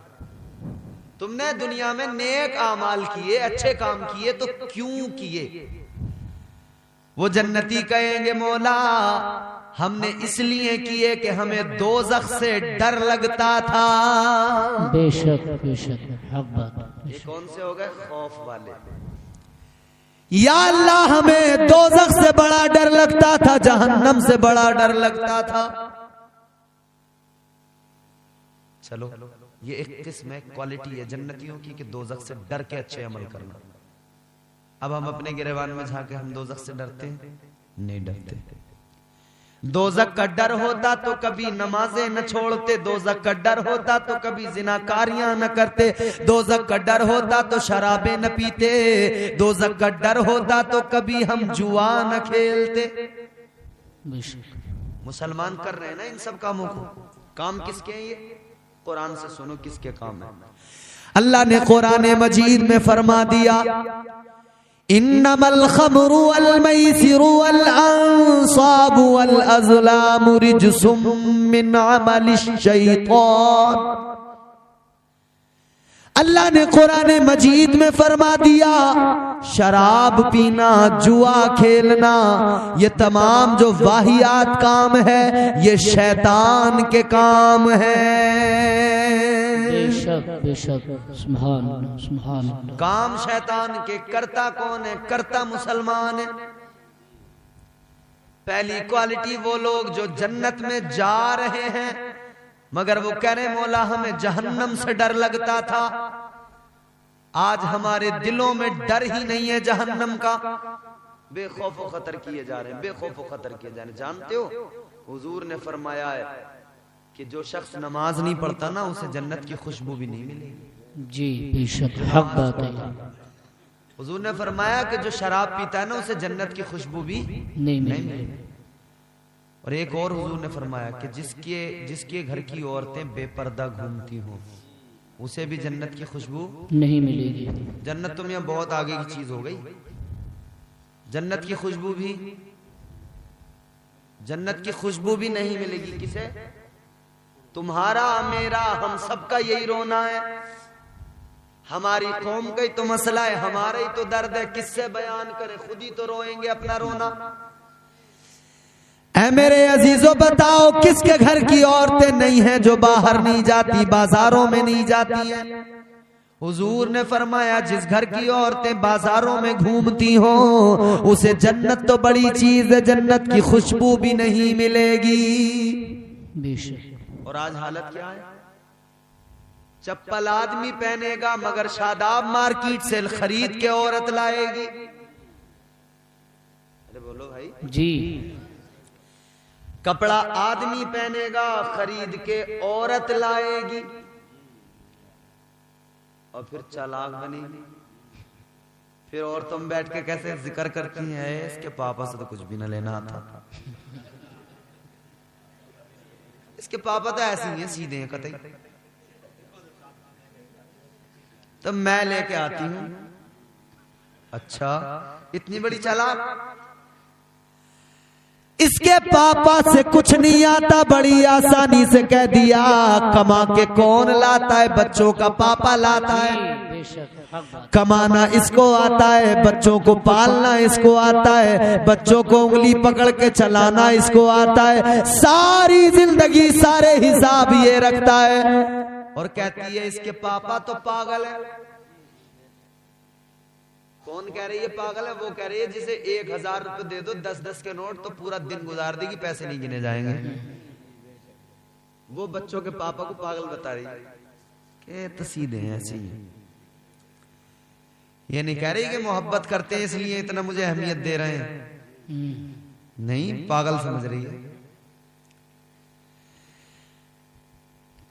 Speaker 1: तुमने दुनिया में नेक आमाल किए, अच्छे काम किए, तो क्यों किए? वो जन्नती कहेंगे मौला हमने इसलिए किए कि हमें दोज़ख से डर लगता था।
Speaker 2: बेशक बेशक, हक बात।
Speaker 1: ये कौन से हो गए? खौफ वाले। या अल्लाह हमें दोज़ख से बड़ा डर लगता था, जहन्नम से बड़ा डर लगता था। चलो, ये एक किस्म है, क्वालिटी है जन्नतियों की कि दोज़ख से डर के अच्छे अमल करना। अब हम अपने गिरेबान में जाके हम दोज़ख से डरते हैं? नहीं डरते। दोज़ख का डर होता तो कभी नमाजें न छोड़ते, दोज़ख का डर होता तो कभी जिनाकारियां न करते, दोज़ख का डर होता तो शराबें न पीते, दोज़ख का डर होता तो कभी हम जुआ न खेलते। मुसलमान कर रहे हैं ना इन सब कामों को। काम किसके हैं ये? कुरान से सुनो किसके काम है। अल्लाह ने कुरान मजीद में फरमा दिया, इन्नमल खमरु वल मैसिरु वल अंसाबु वल अज़लामु रिज्सुम मिन अमलिश शैतान। अल्लाह ने कुरान मजीद में फरमा दिया, शराब पीना, जुआ खेलना, ये तमाम जो वाहियात काम है ये शैतान के काम है।
Speaker 2: बेशक बेशक, सुभान अल्लाह, सुभान अल्लाह।
Speaker 1: काम शैतान के, करता कौन है? करता मुसलमान है। पहली क्वालिटी वो लोग जो जन्नत में जा रहे हैं मगर वो कह रहे मौला हमें जहन्नम से डर लगता था, आज हमारे दिलों में डर ही नहीं है जहन्नम का। बेखौफ खतर किए जा रहे हैं, बेखौफ खतर किए जा रहे हैं। जानते हो हुजूर ने फरमाया है कि जो शख्स नमाज नहीं पढ़ता ना उसे जन्नत की खुशबू भी नहीं मिलेगी।
Speaker 2: जी बेशक, हक बात है।
Speaker 1: हुजूर ने फरमाया कि जो शराब पीता है ना उसे जन्नत की खुशबू भी
Speaker 2: नहीं मिलेगी।
Speaker 1: और एक और हुजूर ने फरमाया कि जिसके घर की औरतें बेपर्दा घूमती हों उसे भी जन्नत की खुशबू
Speaker 2: नहीं मिलेगी।
Speaker 1: जन्नत तो यहाँ बहुत आगे की चीज हो गई। जन्नत की खुशबू भी, जन्नत की खुशबू भी नहीं मिलेगी। किसे? तुम्हारा मेरा हम सबका यही रोना है, हमारी कौम का ही तो मसला है, हमारा ही तो दर्द है, किससे बयान करें, खुद ही तो रोएंगे अपना रोना। ऐ मेरे अजीजों बताओ किसके घर की औरतें नहीं हैं जो बाहर नहीं जाती, बाजारों में नहीं जाती हैं? हुजूर ने फरमाया जिस घर की औरतें बाजारों में घूमती हो उसे जन्नत तो बड़ी चीज है, जन्नत की खुशबू भी नहीं मिलेगी।
Speaker 2: बेशक।
Speaker 1: और आज हालत क्या है? चप्पल आदमी पहनेगा मगर शादाब मार्केट से खरीद के औरत लाएगी। अरे बोलो भाई।
Speaker 2: जी।
Speaker 1: कपड़ा आदमी पहनेगा खरीद के औरत लाएगी और फिर चालाक बनेगी। फिर और तुम बैठ के कैसे जिक्र करती हैं इसके पापा से तो कुछ भी न लेना आता, इसके पापा तो ऐसे ही हैं, सीधे हैं कतई। तो मैं लेके आती हूं, अच्छा इतनी बड़ी चालाक, इसके पापा से कुछ नहीं आता, बड़ी आसानी से कह दिया। कमा के कौन लाता है? बच्चों का पापा लाता है। कमाना इसको आता है, बच्चों को पालना इसको आता है, बच्चों को उंगली पकड़ के चलाना इसको आता है, सारी जिंदगी सारे हिसाब ये रखता है। और कहती है इसके पापा तो पागल है। कौन कह रही है पागल है? वो कह रही है जिसे 1000 रुपए दे दो 10-10 के नोट तो पूरा दिन गुजार देगी, पैसे नहीं गिने जाएंगे। वो बच्चों के पापा को पागल बता रही है कि सीधे हैं ऐसे ही। ये नहीं कह रही कि मोहब्बत करते हैं इसलिए इतना मुझे अहमियत दे रहे हैं, नहीं, पागल समझ रही है।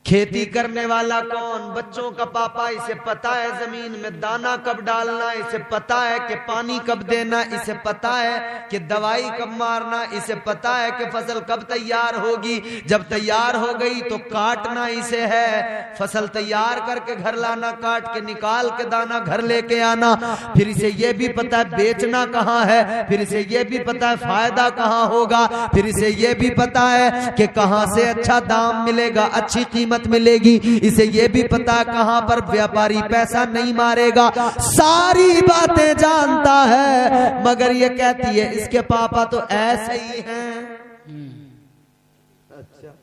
Speaker 1: खेती करने वाला कौन? बच्चों का पापा। इसे पता है जमीन में दाना कब डालना, इसे पता है कि पानी कब देना, इसे पता है कि दवाई कब मारना, इसे पता है कि फसल कब तैयार होगी, जब तैयार हो गई तो काटना इसे है, फसल तैयार करके घर लाना, काट के निकाल के दाना घर लेके आना। फिर इसे ये भी पता है बेचना कहाँ है, फिर इसे ये भी पता है फायदा कहाँ होगा, फिर इसे ये भी पता है कि कहाँ से अच्छा दाम मिलेगा, अच्छी कीमत मिलेगी। इसे ये भी पता कहां पर व्यापारी पैसा नहीं मारेगा, सारी बातें जानता है। मगर ये कहती है इसके पापा तो ऐसे ही हैं। अच्छा,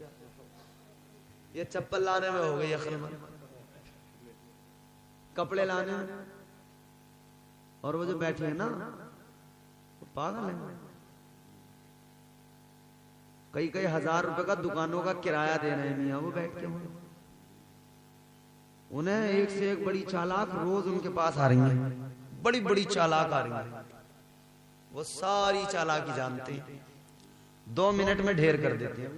Speaker 1: ये चप्पल लाने में हो गई अक्ल, कपड़े लाने में, और वो जो बैठी है ना वो पागल है। कई 1000 रुपए का दुकानों का किराया दे रहे हैं मियां वो बैठ के। उन्हें एक से एक बड़ी चालाक रोज उनके पास आ रही हैं, बड़ी बड़ी चालाक आ रही हैं। वो सारी चालाकी जानते हैं, 2 मिनट में ढेर कर देते हैं।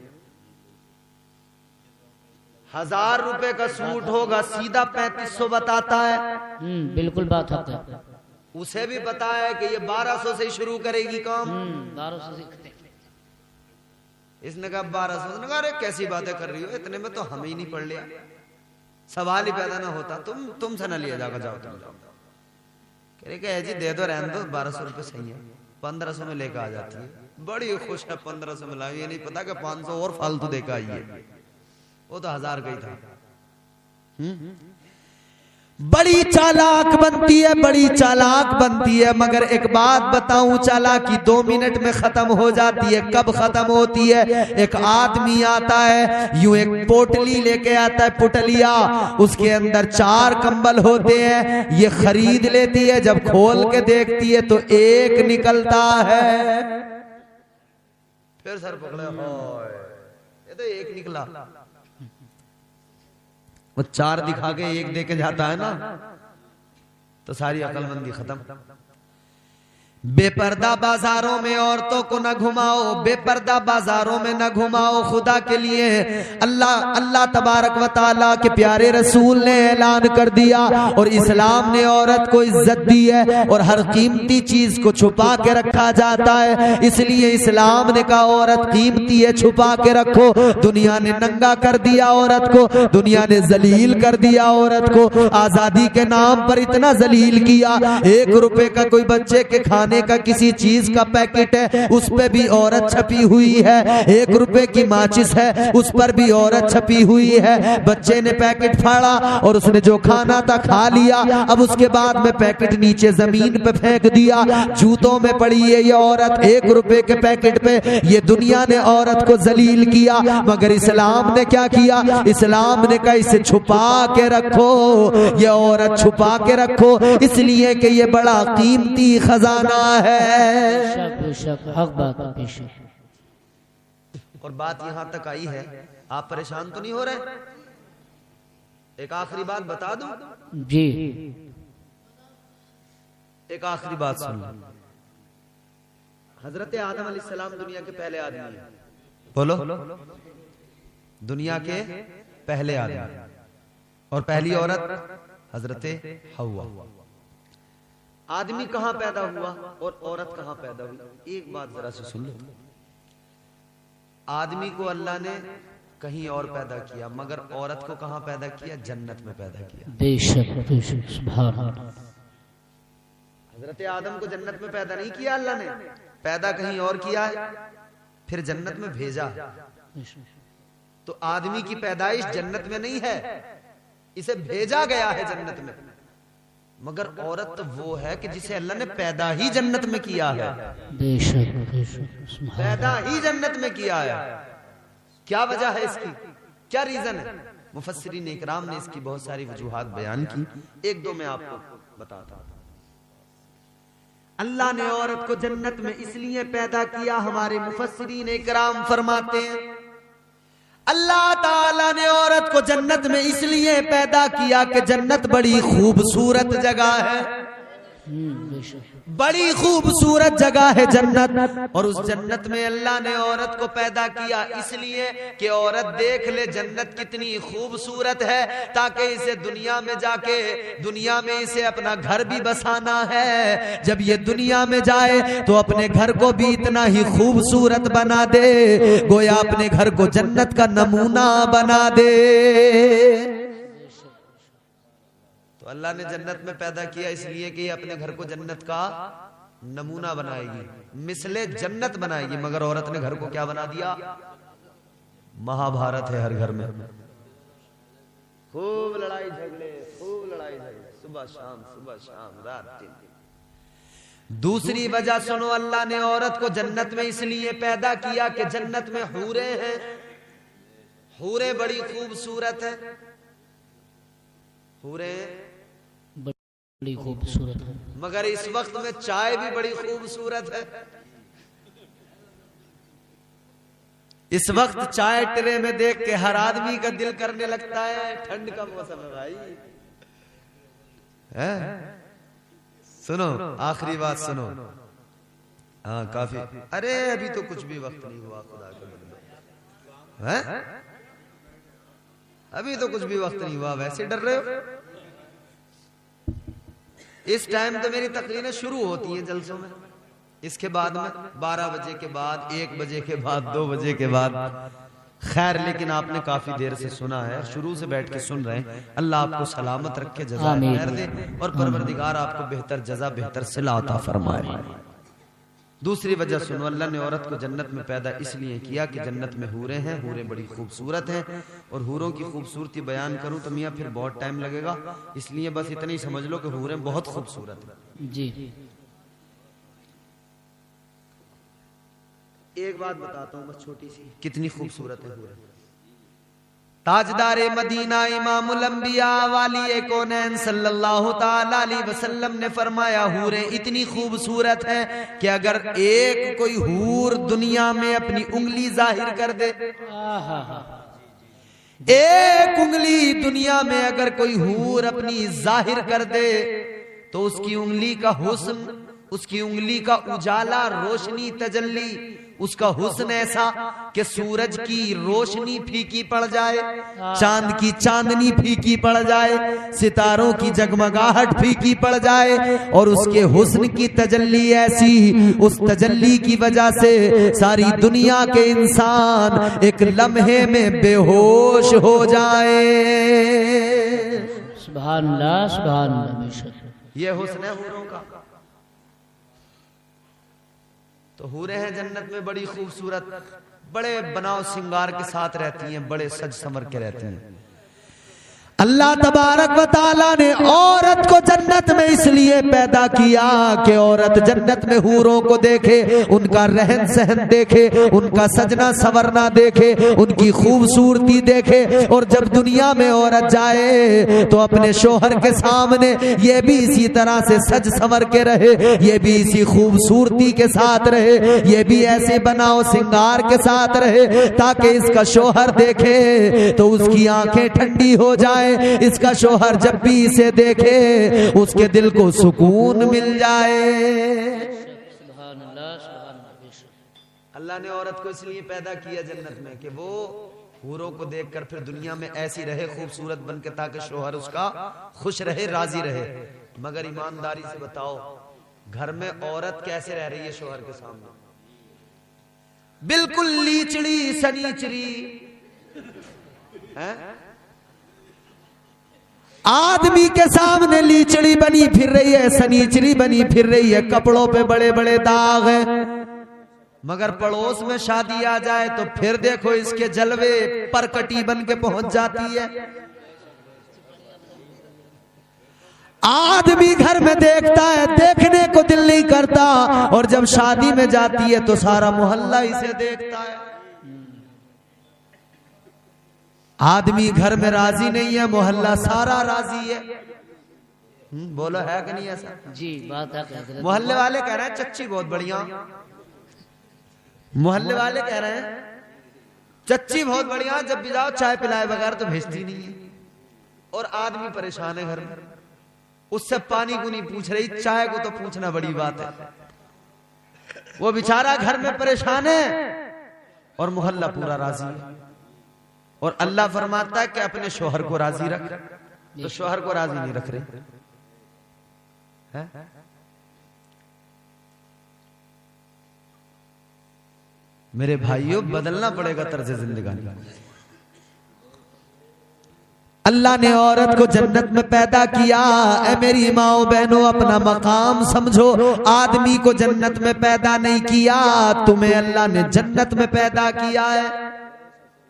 Speaker 1: 1000 रुपए का सूट होगा सीधा 3500 बताता है।
Speaker 2: बिल्कुल बात है।
Speaker 1: उसे भी पता है कि ये 1200 से शुरू करेगी काम।
Speaker 2: 1200 से।
Speaker 1: इसने कहा 1200, कहा अरे कैसी बातें कर रही हो, इतने में तो हमें ही नहीं पढ़ लिया, सवाल ही पैदा ना होता, तुमसे ना लिया जाएगा, जाओ तुम जाओ। कह रहे कि जी दे दो, रहने दो, 1200 रुपए सही है। 1500 में लेकर आ जाती है, बड़ी खुश है। 1500 में लाई, ये नहीं पता कि 500 और फालतू देकर आई है, वो तो 1000 का ही था। बड़ी चालाक बनती है, बड़ी चालाक बनती है। मगर एक बात बताऊं, चालाकी 2 मिनट में खत्म हो जाती है। कब खत्म होती है? एक आदमी आता है, यूं एक पोटली लेके आता है, पुटलिया, उसके अंदर 4 कंबल होते हैं। ये खरीद लेती है, जब खोल के देखती है तो एक निकलता है। फिर सर पकड़े, ये तो एक निकला। वो 4 दिखा के एक दे के जाता है ना, तो सारी अकलमंदी खत्म। बेपर्दा बाजारों में औरतों को न घुमाओ, बेपर्दा बाजारों में न घुमाओ, खुदा के लिए। अल्लाह तबारक व तआला के प्यारे रसूल ने ऐलान कर दिया, और इस्लाम ने औरत को इज्जत दी है, और हर कीमती चीज को छुपा के रखा जाता है। इसलिए इस्लाम ने कहा औरत कीमती है, छुपा के रखो। दुनिया ने नंगा कर दिया औरत को, दुनिया ने जलील कर दिया औरत को। आजादी के नाम पर इतना जलील किया। 1 रुपए का कोई बच्चे के खाने का किसी चीज का पैकेट है, उस पे भी औरत छपी हुई है। 1 रुपए की माचिस है, उस पर भी औरत छपी हुई है। बच्चे ने पैकेट फाड़ा और उसने जो खाना था खा लिया, अब उसके बाद में पैकेट नीचे जमीन पे फेंक दिया। जूतों में पड़ी है ये औरत 1 रुपए के पैकेट पे। ये दुनिया ने औरत को जलील किया, मगर इस्लाम ने क्या किया? इस्लाम ने कहा इसे छुपा के रखो, ये औरत छुपा के रखो, इसलिए कि ये बड़ा कीमती खजाना है।
Speaker 2: बेशक हक बात, बेशक।
Speaker 1: और बात यहां तक आई है, आप परेशान तो नहीं हो रहे? एक आखिरी बात बता दूं
Speaker 2: जी,
Speaker 1: एक आखिरी बात सुन। हजरत आदम अलैहिस्सलाम दुनिया के पहले आदमी हैं। बोलो, दुनिया के पहले आदमी, और पहली औरत हजरत हव्वा। आदमी कहां पैदा हुआ और औरत कहां पैदा हुई? एक बात जरा से सुन लो। आदमी को अल्लाह ने कहीं और पैदा किया, मगर औरत को कहां पैदा किया? जन्नत में पैदा किया।
Speaker 2: बेशक बेशक, सुभान अल्लाह।
Speaker 1: हजरत आदम को जन्नत में पैदा नहीं किया अल्लाह ने, पैदा कहीं और किया है, फिर जन्नत में भेजा। तो आदमी की पैदाइश जन्नत में नहीं है, इसे भेजा गया है जन्नत में। मगर औरत तो वो है कि जिसे अल्लाह ने पैदा ही जन्नत में किया है।
Speaker 2: बेशक बेशक,
Speaker 1: पैदा ही जन्नत में किया है। क्या वजह है इसकी? क्या रीजन है? मुफस्सिरीन इकराम ने इसकी बहुत सारी वजूहात बयान की, 1-2 मैं आपको बताता हूं। अल्लाह ने औरत को जन्नत में इसलिए पैदा किया, हमारे मुफस्सिरीन इकराम फरमाते हैं अल्लाह ताला ने औरत को जन्नत में इसलिए पैदा किया कि जन्नत बड़ी खूबसूरत जगह है, बड़ी खूबसूरत जगह है जन्नत। और उस जन्नत में अल्लाह ने औरत को पैदा किया इसलिए कि औरत देख ले जन्नत कितनी खूबसूरत है, ताकि इसे दुनिया में जाके, दुनिया में इसे अपना घर भी बसाना है। जब ये दुनिया में जाए तो अपने घर को भी इतना ही खूबसूरत बना दे, गोया अपने घर को जन्नत का नमूना बना दे। अल्लाह ने जन्नत में पैदा किया इसलिए कि अपने घर को जन्नत का नमूना बनाएगी, मिसले जन्नत बनाएगी। मगर औरत ने घर को क्या बना दिया? महाभारत है हर घर में, खूब लड़ाई झगड़े, खूब लड़ाई झगड़े, सुबह शाम रात दिन। दूसरी वजह सुनो, अल्लाह ने औरत को जन्नत में इसलिए पैदा किया कि जन्नत में हूरे हैं, हूरे बड़ी खूबसूरत है, हूरे
Speaker 2: बड़ी खूबसूरत है।
Speaker 1: मगर इस वक्त में चाय भी बड़ी खूबसूरत है। इस वक्त चाय ट्रे में देख के हर आदमी का दिल करने लगता है। ठंड का मौसम है भाई, है? सुनो आखिरी बात सुनो। हाँ काफी, अरे अभी तो कुछ भी वक्त नहीं हुआ खुदा के बंदे, हैं? अभी तो कुछ भी वक्त नहीं हुआ, वैसे डर रहे हो? इस टाइम तो मेरी तकरीरें शुरू होती हैं जलसों में, इसके बाद में 12 बजे के बाद, 1 बजे के बाद, 2 बजे के बाद। खैर, लेकिन आपने काफी देर से सुना है, शुरू से बैठ के सुन रहे हैं। अल्लाह आपको सलामत रखे, जज़ा खैर दे, और परवरदिगार आपको बेहतर जज़ा, बेहतर सिला अता फरमाए। दूसरी वजह सुनो, अल्लाह ने औरत को जन्नत में पैदा इसलिए किया कि जन्नत में हूरें हैं, हूरें बड़ी खूबसूरत हैं, और हूरों की खूबसूरती बयान करूं तो मियाँ फिर बहुत टाइम लगेगा, इसलिए बस इतना ही समझ लो कि हूरें बहुत खूबसूरत हैं।
Speaker 2: जी।
Speaker 1: एक बात बताता हूं बस छोटी सी, कितनी खूबसूरत है हूरें। ताजदारे मदीना इमामुल अंबिया वाली कौनैन सल्लल्लाहु ताला अलैहि वसल्लम ने फरमाया, हूरें इतनी खूबसूरत है कि अगर एक कोई हूर दुनिया में अपनी उंगली जाहिर कर दे, एक उंगली दुनिया में अगर कोई हूर अपनी जाहिर कर दे तो उसकी उंगली का हुस्न, उसकी उंगली का उजाला, रोशनी, तजल्ली, उसका हुस्न ऐसा कि सूरज की रोशनी फीकी पड़ जाए, चांद की चांदनी फीकी पड़ जाए, सितारों की जगमगाहट फीकी पड़ जाए, और उसके हुस्न की तजल्ली ऐसी, उस तजल्ली की वजह से सारी दुनिया के इंसान एक लम्हे में बेहोश हो जाए।
Speaker 2: सुभान अल्लाह, सुभान अल्लाह।
Speaker 1: ये हुस्न है हूरों का। तो हूरें हैं जन्नत में बड़ी खूबसूरत, बड़े बनाव सिंगार के साथ रहती हैं, बड़े सज संवर के रहती हैं। अल्लाह तबारक व ताला ने औरत को जन्नत में इसलिए पैदा किया कि औरत जन्नत में हूरों को देखे, उनका रहन सहन देखे, उनका सजना संवरना देखे, उनकी खूबसूरती देखे, और जब दुनिया में औरत जाए तो अपने शोहर के सामने ये भी इसी तरह से सज संवर के रहे, ये भी इसी खूबसूरती के साथ रहे, ये भी ऐसे बनाओ सिंगार के साथ रहे, ताकि इसका शोहर देखे तो उसकी आंखें ठंडी हो जाए, इसका शोहर जब भी इसे देखे उसके दिल को सुकून मिल जाए। अल्लाह ने औरत को इसलिए पैदा किया जन्नत में कि वो हूरों को देखकर फिर दुनिया में ऐसी रहे खूबसूरत बनकर, ताकि शोहर उसका खुश रहे, राजी रहे। मगर ईमानदारी से बताओ, घर में औरत कैसे रह रही है शोहर के सामने? बिल्कुल लीचड़ी सनीचरी है। आदमी के सामने लीचड़ी बनी फिर रही है, सनीचरी बनी फिर रही है, कपड़ों पे बड़े बड़े दाग हैं, मगर पड़ोस में शादी आ जाए तो फिर देखो इसके जलवे परकटी बन के पहुंच जाती है। आदमी घर में देखता है, देखने को दिल नहीं करता, और जब शादी में जाती है तो सारा मोहल्ला इसे देखता है। आदमी घर में राजी नहीं है, मोहल्ला सारा राजी है। बोलो है कि नहीं ऐसा?
Speaker 2: जी, बात है।
Speaker 1: मोहल्ले वाले कह रहे हैं चच्ची बहुत बढ़िया, मोहल्ले वाले कह रहे हैं चच्ची बहुत बढ़िया, जब भी जाओ चाय पिलाए बगैर तो भेजती नहीं है। और आदमी परेशान है घर में, उससे पानी को नहीं पूछ रही, चाय को तो पूछना बड़ी बात है। वो बेचारा घर में परेशान है और मोहल्ला पूरा राजी है। और अल्लाह फरमाता है कि अपने शोहर को राजी रख, तो शोहर को राजी नहीं रख रहे हैं। मेरे भाइयों, बदलना पड़ेगा तर्ज जिंदगानी। अल्लाह ने औरत को जन्नत में पैदा किया। ऐ मेरी माओ बहनों, अपना मकाम समझो। आदमी को जन्नत में पैदा नहीं किया, तुम्हें अल्लाह ने जन्नत में पैदा किया है।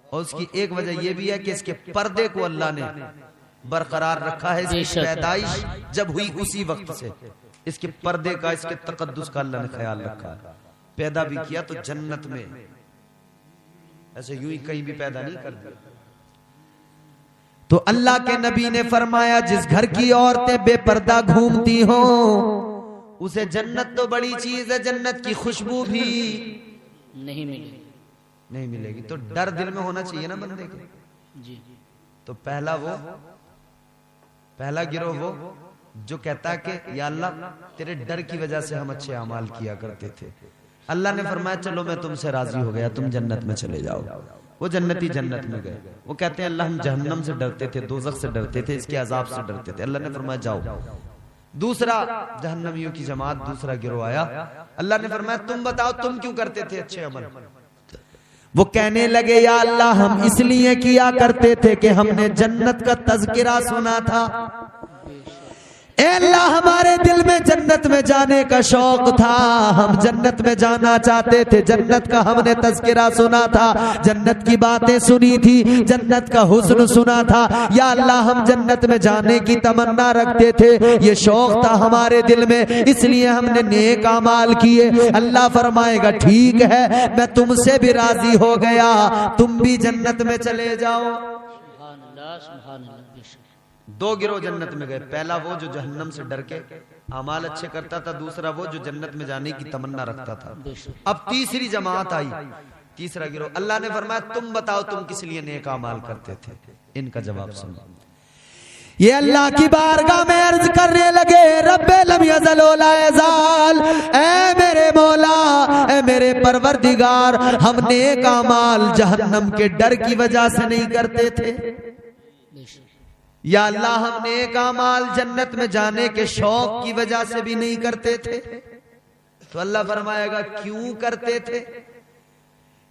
Speaker 1: और उसकी एक वजह यह भी है कि इसके पर्दे को अल्लाह ने बरकरार रखा है। इसकी पैदाइश जब हुई उसी वक्त से इसके पर्दे का, इसके तकद्दुस का अल्लाह ने ख्याल रखा है। पैदा भी किया तो जन्नत में, ऐसे यूं ही कहीं भी पैदा नहीं कर दिया। तो अल्लाह के नबी ने फरमाया, जिस घर की औरतें बेपर्दा घूमती हो उसे जन्नत तो बड़ी चीज है, जन्नत की खुशबू भी
Speaker 2: नहीं मिलेगी,
Speaker 1: नहीं मिलेगी। तो डर दिल में होना चाहिए ना बंदे के।
Speaker 2: जी।
Speaker 1: तो पहला गिरोह वो जो कहता है कि या अल्लाह तेरे डर की वजह से हम अच्छे अमाल किया करते थे। अल्लाह ने फरमाया चलो मैं तुमसे राजी हो गया, तुम जन्नत में चले जाओ। वो जन्नती जन्नत में गए। वो कहते हैं अल्लाह हम जहन्नम से डरते थे, दोज़ख से डरते थे, इसके अजाब से डरते थे। अल्लाह ने फरमाया जाओ। दूसरा जहन्नमियों की जमात, दूसरा गिरोह आया। अल्लाह ने फरमाया तुम बताओ तुम क्यों करते थे अच्छे अमल? वो कहने लगे या अल्लाह हम इसलिए किया करते थे कि हमने जन्नत का तज़किरा सुना था, ए अल्लाह हमारे दिल में जन्नत में जाने का शौक था, हम जन्नत में जाना चाहते थे, जन्नत का हमने तज़किरा सुना था, जन्नत की बातें सुनी थी, जन्नत का हुस्न सुना था। या अल्लाह हम जन्नत में जाने की तमन्ना रखते थे, ये शौक था हमारे दिल में, इसलिए हमने नेक अमाल किए। अल्लाह फरमाएगा ठीक है, मैं तुमसे भी राजी हो गया, तुम भी जन्नत में चले जाओ।
Speaker 2: सुभान अल्लाह, सुभान अल्लाह।
Speaker 1: दो गिरोह जन्नत में गए, पहला वो जो जहन्नम से डर के अमाल अच्छे करता था, दूसरा वो जो जन्नत में जाने की तमन्ना रखता था। अब तीसरी जमात आई, तीसरा गिरोह। अल्लाह ने फरमाया तुम बताओ तुम किस लिए नेक अमाल करते थे? इनका जवाब सुनो। ये अल्लाह की बारगाह में अर्ज करने लगे, रब्बे लम यज़ल वला यज़ाल, ऐ मेरे मौला, ऐ मेरे परवरदिगार, हम नेक अमाल जहन्नम के डर की वजह से नहीं करते थे। या अल्लाह हम नेक अमाल जन्नत में जाने के शौक की वजह से भी नहीं करते थे। तो अल्लाह फरमाएगा क्यों करते थे?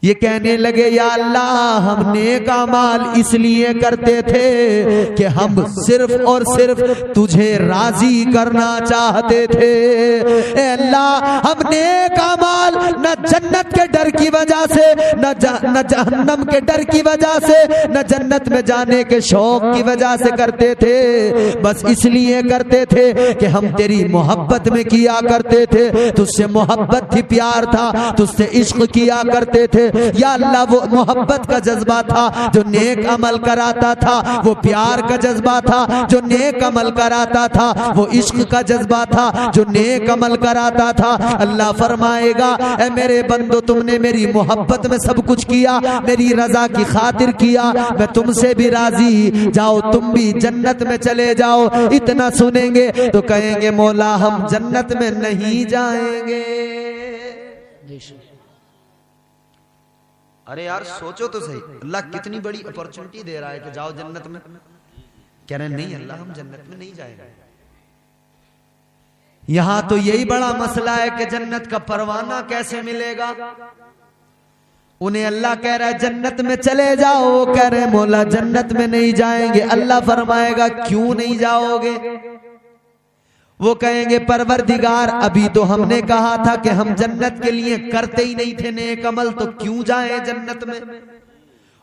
Speaker 1: ये कहने लगे या अल्लाह हम नेक अमाल इसलिए करते थे कि हम सिर्फ और सिर्फ तुझे राजी करना चाहते थे। ए अल्लाह हम नेक अमाल न जन्नत के डर की वजह से, न जहन्नम के डर की वजह से, न जन्नत में जाने के शौक की वजह से करते थे, बस इसलिए करते थे कि हम तेरी मोहब्बत में किया करते थे, तुझसे मोहब्बत थी, प्यार था, तुझसे इश्क किया करते थे। या अल्लाह वो मोहब्बत का जज्बा था जो नेक अमल कराता था, वो प्यार का जज्बा था जो नेक अमल कराता था, वो इश्क का जज्बा था जो नेक अमल कराता था। अल्लाह फरमाएगा ऐ मेरे बंदो तुमने मेरी मोहब्बत में सब कुछ किया, मेरी रजा की खातिर किया, मैं तुमसे भी राजी, जाओ तुम भी जन्नत में चले जाओ। इतना सुनेंगे तो कहेंगे मौला हम जन्नत में नहीं जाएंगे। अरे यार सोचो तो सही, अल्लाह कितनी बड़ी अपॉर्चुनिटी दे रहा है कि जाओ जन्नत में, कह रहे नहीं अल्लाह हम जन्नत में नहीं जाएंगे। यहां तो यही बड़ा मसला है कि जन्नत का परवाना कैसे मिलेगा। उन्हें अल्लाह कह रहा है जन्नत में चले जाओ, वो कह रहे मौला जन्नत में नहीं जाएंगे। अल्लाह फरमाएगा क्यों नहीं जाओगे? वो कहेंगे परवरदिगार अभी तो हमने कहा था कि हम जन्नत के लिए करते ही नहीं थे नेक अमल, तो क्यों जाए जन्नत में?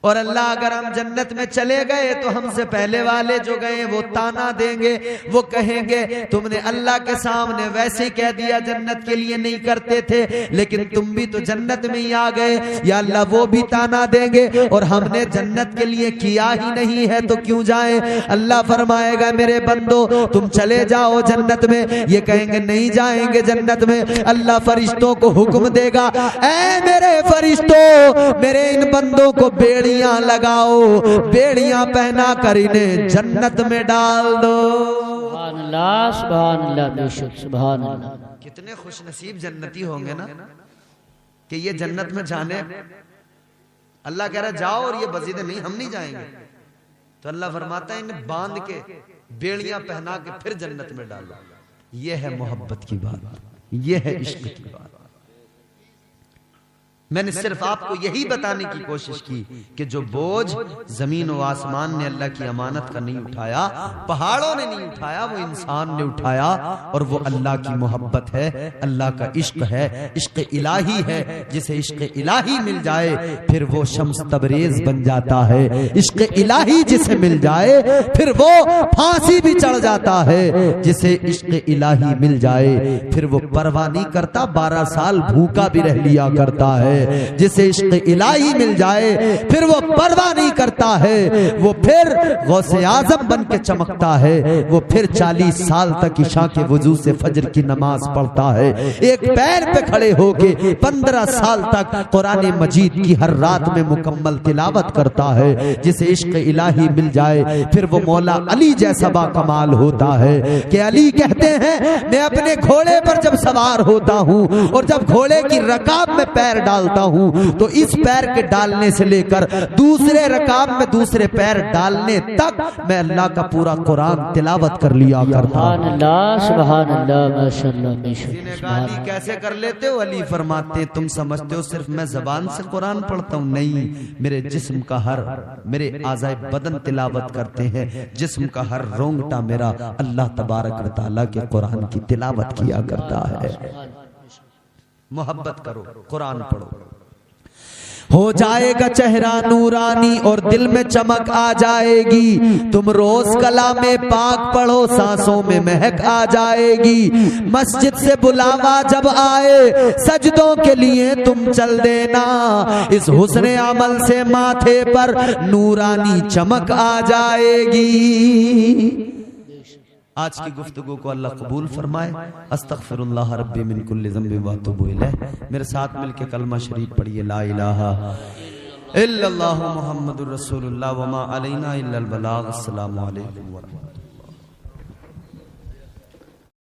Speaker 1: और अल्लाह अगर हम जन्नत में चले गए तो हमसे पहले वाले जो गए वो ताना देंगे, वो कहेंगे तुमने अल्लाह के सामने वैसे ही कह दिया जन्नत के लिए नहीं करते थे, लेकिन तुम भी तो जन्नत में ही आ गए। या अल्लाह वो भी ताना देंगे और हमने जन्नत के लिए किया ही नहीं है तो क्यों जाए? अल्लाह फरमाएगा मेरे बंदो तुम चले जाओ जन्नत में। ये कहेंगे नहीं जाएंगे जन्नत में। अल्लाह फरिश्तों को हुक्म देगा ऐ मेरे फरिश्तों मेरे इन बंदों को बेड़ियां लगाओ, बेड़ियां पहना कर इन्हें जन्नत में डाल दो।
Speaker 2: सुभान अल्लाह, सुभान अल्लाह, बेशक सुभान अल्लाह।
Speaker 1: कितने खुश नसीब जन्नती होंगे ना कि ये जन्नत में जाने। अल्लाह कह रहा है जाओ और ये बजीदे नहीं हम नहीं जाएंगे। तो अल्लाह फरमाता है इन्हें बांध के बेड़ियां पहना के फिर जन्नत में डालो। ये है मोहब्बत की बात, ये है इश्क की बात। मैंने सिर्फ आपको यही बताने की कोशिश की कि जो बोझ जमीन और आसमान ने अल्लाह की अमानत का नहीं उठाया, पहाड़ों ने नहीं उठाया, वो इंसान ने उठाया। और वो अल्लाह की मोहब्बत है, अल्लाह का इश्क है, इश्क इलाही है। जिसे इश्क इलाही मिल जाए फिर वो शम्स तबरेज बन जाता है। इश्क इलाही जिसे मिल जाए फिर वो फांसी भी चढ़ जाता है। जिसे इश्क इलाही मिल जाए फिर वो परवाह नहीं करता, 12 साल भूखा भी रह लिया करता है। जिसे इश्क इलाही मिल जाए फिर वो परवाह नहीं करता है, वो फिर गौसे आजम बन के चमकता है। वो फिर 40 साल तक इशा के वजू से फजर की नमाज पढ़ता है। एक पैर पे खड़े होके 15 साल तक कुरान मजीद की हर रात में मुकम्मल तिलावत करता है। जिसे इश्क इलाही मिल जाए फिर वो मौला अली जैसा बाकमाल होता है कि अली कहते हैं मैं अपने घोड़े पर जब सवार होता हूँ और जब घोड़े की रकाब में पैर डाल डालता हूँ तो इस पैर के डालने से लेकर दूसरे रकाब में दूसरे पैर डालने तक मैं अल्लाह का पूरा कुरान तिलावत कर लिया करता हूँ।
Speaker 2: सुभान अल्लाह माशाअल्लाह
Speaker 1: अली कैसे कर लेते हो? अली फरमाते तुम समझते हो सिर्फ मैं जबान से कुरान पढ़ता हूँ? नहीं, मेरे जिस्म का मेरे आज़ाए बदन तिलावत करते हैं। जिस्म का हर रोंगटा मेरा अल्लाह तबारक व तआला के कुरान की तिलावत किया करता है। मोहब्बत करो, कुरान पढ़ो, हो जाएगा चेहरा नूरानी और दिल में चमक आ जाएगी। तुम रोज कलामे पाक पढ़ो, सांसों में महक आ जाएगी। मस्जिद से बुलावा जब आए सजदों के लिए तुम चल देना, इस हुस्ने अमल से माथे पर नूरानी चमक आ जाएगी। आज की गुफ्तगू को अल्लाह कबूल फरमाए। अस्तगफिरुल्लाह रब्बी मिन कुल्लि ज़ंबि व अतूबु इलैह। मेरे साथ मिलके कलमा शरीफ पढ़िए, ला इलाहा इल्लल्लाहु मुहम्मदुर रसूलुल्लाह व मा अलैना इल्लल बलाग। अस्सलामु अलैकुम व रहमतुल्लाह।